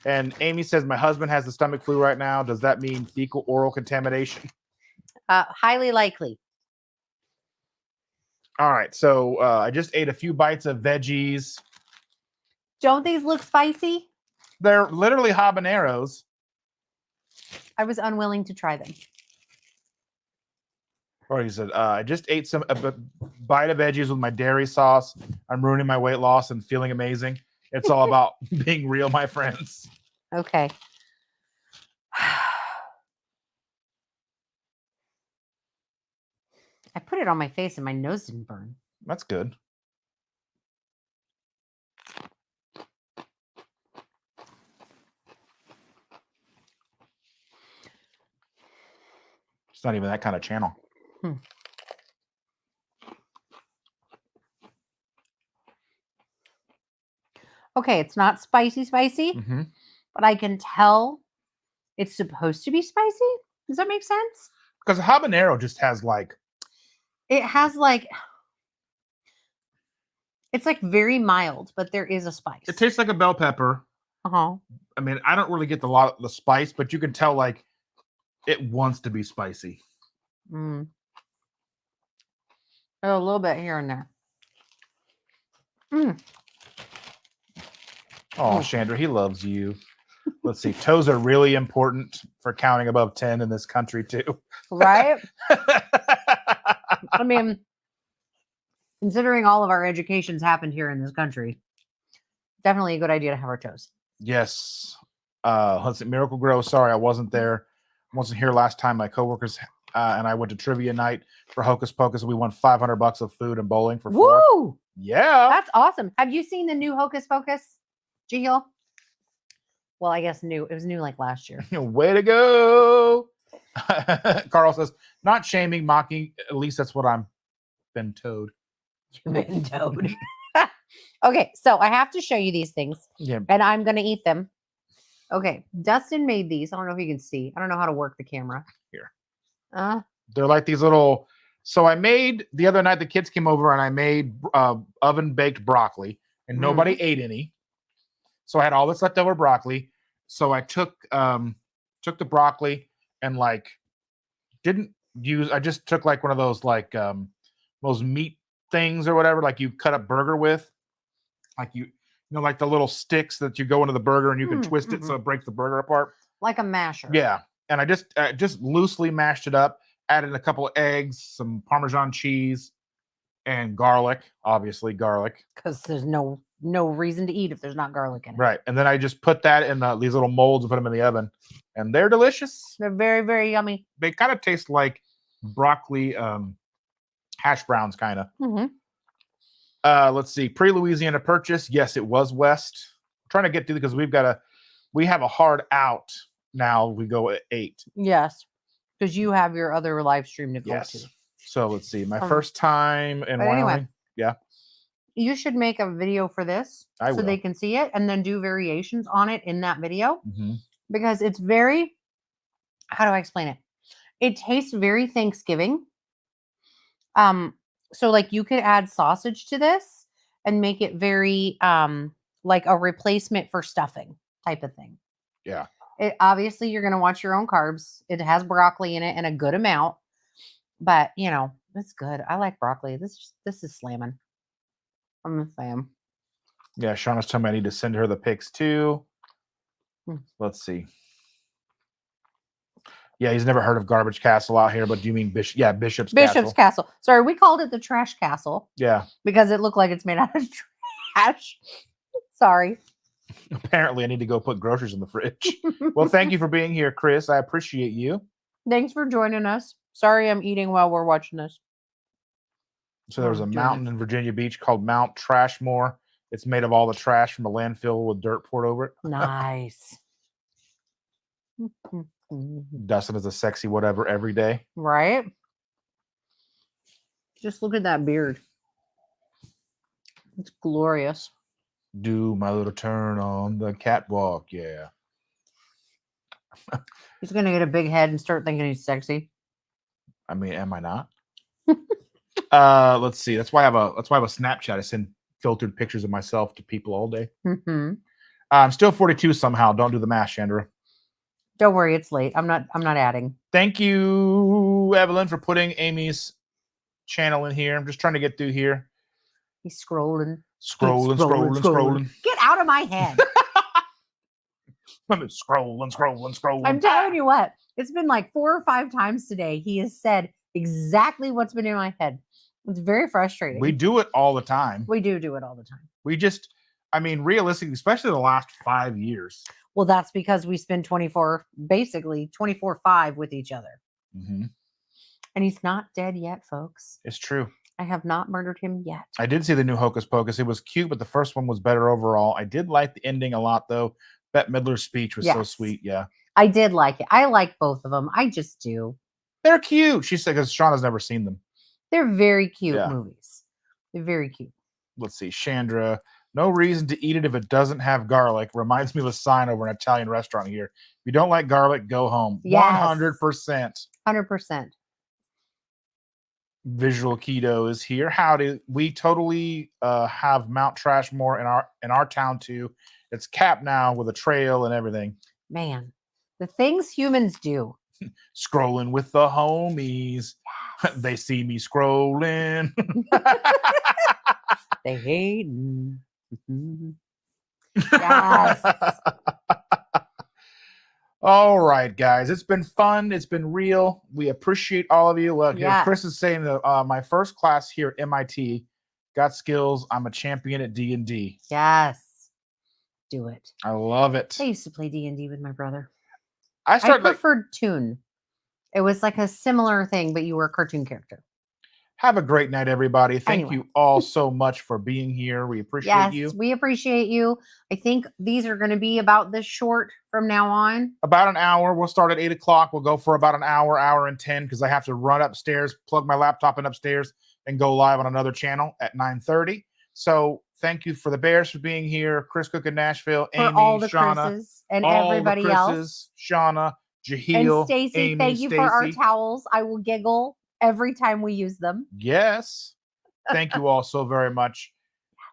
[SPEAKER 1] And Amy says, my husband has the stomach flu right now. Does that mean fecal oral contamination?
[SPEAKER 2] Highly likely.
[SPEAKER 1] All right, so I just ate a few bites of veggies.
[SPEAKER 2] Don't these look spicy?
[SPEAKER 1] They're literally habaneros.
[SPEAKER 2] I was unwilling to try them.
[SPEAKER 1] Or he said, I just ate a bite of veggies with my dairy sauce. I'm ruining my weight loss and feeling amazing. It's all about being real, my friends.
[SPEAKER 2] Okay. I put it on my face and my nose didn't burn.
[SPEAKER 1] That's good. It's not even that kind of channel.
[SPEAKER 2] Okay, it's not spicy,
[SPEAKER 1] Mm-hmm.
[SPEAKER 2] but I can tell it's supposed to be spicy. Does that make sense?
[SPEAKER 1] Because habanero just has like...
[SPEAKER 2] It has like... It's like very mild, but there is a spice.
[SPEAKER 1] It tastes like a bell pepper.
[SPEAKER 2] Uh-huh.
[SPEAKER 1] I mean, I don't really get the spice, but you can tell like it wants to be spicy.
[SPEAKER 2] Mm. A little bit here and there. Mm.
[SPEAKER 1] Oh, Chandra, he loves you. Let's see. Toes are really important for counting above 10 in this country, too.
[SPEAKER 2] Right? I mean, considering all of our educations happened here in this country, definitely a good idea to have our toes.
[SPEAKER 1] Yes. Let's see. Miracle Grow. Sorry, I wasn't there. I wasn't here last time. My coworkers and I went to trivia night for Hocus Pocus. We won $500 of food and bowling for 4.
[SPEAKER 2] Woo!
[SPEAKER 1] Yeah.
[SPEAKER 2] That's awesome. Have you seen the new Hocus Pocus, G-Hill? Well, I guess new. It was new like last year.
[SPEAKER 1] Way to go. Carl says, not shaming, mocking. At least that's what I'm been told.
[SPEAKER 2] You've been told. Okay, so I have to show you these things.
[SPEAKER 1] Yeah.
[SPEAKER 2] And I'm going to eat them. Okay, Dustin made these. I don't know if you can see. I don't know how to work the camera.
[SPEAKER 1] Here.
[SPEAKER 2] They're
[SPEAKER 1] like these little... So I made... The other night, the kids came over and I made oven-baked broccoli. And nobody ate any. So I had all this leftover broccoli. So I took the broccoli and like I just took like one of those like those meat things or whatever, like you cut a burger with, like you know, like the little sticks that you go into the burger and you can twist it so it breaks the burger apart.
[SPEAKER 2] Like a masher.
[SPEAKER 1] Yeah. And I just loosely mashed it up, added a couple of eggs, some Parmesan cheese, and garlic, obviously garlic.
[SPEAKER 2] Because there's no reason to eat if there's not garlic in it.
[SPEAKER 1] Right. And then I just put that in these little molds and put them in the oven. And they're delicious.
[SPEAKER 2] They're very, very yummy.
[SPEAKER 1] They kind of taste like broccoli hash browns, kind of. Let's see. Pre-Louisiana purchase. Yes, it was West. I'm trying to get to because we have a hard out now. We go at 8.
[SPEAKER 2] Yes. Because you have your other live stream to go to.
[SPEAKER 1] So let's see. My first time in Wyoming.
[SPEAKER 2] Anyway,
[SPEAKER 1] yeah.
[SPEAKER 2] You should make a video for this
[SPEAKER 1] so
[SPEAKER 2] they can see it and then do variations on it in that video. Because it's very, how do I explain it? It tastes very Thanksgiving. So like you could add sausage to this and make it very like a replacement for stuffing type of thing.
[SPEAKER 1] Yeah.
[SPEAKER 2] Obviously, you're going to watch your own carbs. It has broccoli in it and a good amount. But, you know, it's good. I like broccoli. This is slamming. I'm a fan.
[SPEAKER 1] Yeah, Shauna's telling me I need to send her the pics too. Let's see. Yeah, he's never heard of Garbage Castle out here, but do you mean Bishop's Castle?
[SPEAKER 2] Bishop's Castle. Sorry, we called it the Trash Castle.
[SPEAKER 1] Yeah.
[SPEAKER 2] Because it looked like it's made out of trash. Sorry.
[SPEAKER 1] Apparently, I need to go put groceries in the fridge. Well, thank you for being here, Chris. I appreciate you.
[SPEAKER 2] Thanks for joining us. Sorry I'm eating while we're watching this.
[SPEAKER 1] So there's a mountain in Virginia Beach called Mount Trashmore. It's made of all the trash from the landfill with dirt poured over it.
[SPEAKER 2] Nice.
[SPEAKER 1] Dustin is a sexy whatever every day.
[SPEAKER 2] Right? Just look at that beard. It's glorious.
[SPEAKER 1] Do my little turn on the catwalk. Yeah.
[SPEAKER 2] He's going to get a big head and start thinking he's sexy.
[SPEAKER 1] I mean, am I not? Let's see. That's why I have a Snapchat. I send filtered pictures of myself to people all day. I'm still 42 somehow. Don't do the math, Chandra.
[SPEAKER 2] Don't worry, it's late. I'm not adding.
[SPEAKER 1] Thank you, Evelyn, for putting Amy's channel in here. I'm just trying to get through here.
[SPEAKER 2] He's scrolling.
[SPEAKER 1] Scrolling.
[SPEAKER 2] Get out of my head.
[SPEAKER 1] I'm scrolling.
[SPEAKER 2] I'm telling you what, it's been like 4 or 5 times today. He has said exactly what's been in my head. It's very frustrating.
[SPEAKER 1] We do it all the time.
[SPEAKER 2] We do it all the time.
[SPEAKER 1] We just, I mean, realistically, especially the last 5 years.
[SPEAKER 2] Well, that's because we spend 24/5 with each other.
[SPEAKER 1] Mm-hmm.
[SPEAKER 2] And he's not dead yet, folks.
[SPEAKER 1] It's true.
[SPEAKER 2] I have not murdered him yet.
[SPEAKER 1] I did see the new Hocus Pocus. It was cute, but the first one was better overall. I did like the ending a lot, though. Bette Midler's speech was so sweet. Yeah.
[SPEAKER 2] I did like it. I like both of them. I just do.
[SPEAKER 1] They're cute. She said, because Shauna's never seen them.
[SPEAKER 2] They're very cute movies. They're very cute.
[SPEAKER 1] Let's see. Chandra, no reason to eat it if it doesn't have garlic. Reminds me of a sign over an Italian restaurant here. If you don't like garlic, go home.
[SPEAKER 2] Yes.
[SPEAKER 1] 100%.
[SPEAKER 2] 100%.
[SPEAKER 1] Visual Keto is here. Howdy. We totally have Mount Trashmore in our town too. It's capped now with a trail and everything.
[SPEAKER 2] Man, the things humans do.
[SPEAKER 1] Scrolling with the homies. Yes. They see me scrolling.
[SPEAKER 2] They hate me. Yes.
[SPEAKER 1] All right, guys. It's been fun. It's been real. We appreciate all of you. Look, Chris is saying that my first class here at MIT got skills. I'm a champion at D&D.
[SPEAKER 2] Yes. Do it.
[SPEAKER 1] I love it.
[SPEAKER 2] I used to play D&D with my brother.
[SPEAKER 1] I
[SPEAKER 2] preferred Toon. It was like a similar thing, but you were a cartoon character.
[SPEAKER 1] Have a great night, everybody. Thank you all so much for being here. We appreciate you.
[SPEAKER 2] Yes, we appreciate you. I think these are going to be about this short from now on.
[SPEAKER 1] About an hour. We'll start at 8 o'clock. We'll go for about an hour and 10, because I have to run upstairs, plug my laptop in upstairs, and go live on another channel at 9:30. So thank you for the Bears for being here. Chris Cook in Nashville,
[SPEAKER 2] For
[SPEAKER 1] Amy,
[SPEAKER 2] all the
[SPEAKER 1] Shauna,
[SPEAKER 2] Chris's and everybody else.
[SPEAKER 1] Shauna, Jaheel,
[SPEAKER 2] and Stacy.
[SPEAKER 1] Amy,
[SPEAKER 2] Thank you for our towels. I will giggle every time we use them.
[SPEAKER 1] Yes. Thank you all so very much.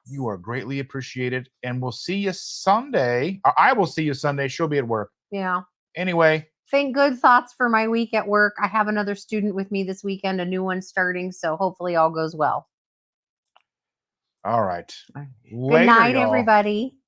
[SPEAKER 1] You are greatly appreciated. And we'll see you Sunday. I will see you Sunday. She'll be at work.
[SPEAKER 2] Yeah.
[SPEAKER 1] Anyway.
[SPEAKER 2] Think good thoughts for my week at work. I have another student with me this weekend, a new one starting. So hopefully all goes well.
[SPEAKER 1] All right.
[SPEAKER 2] Good night, everybody.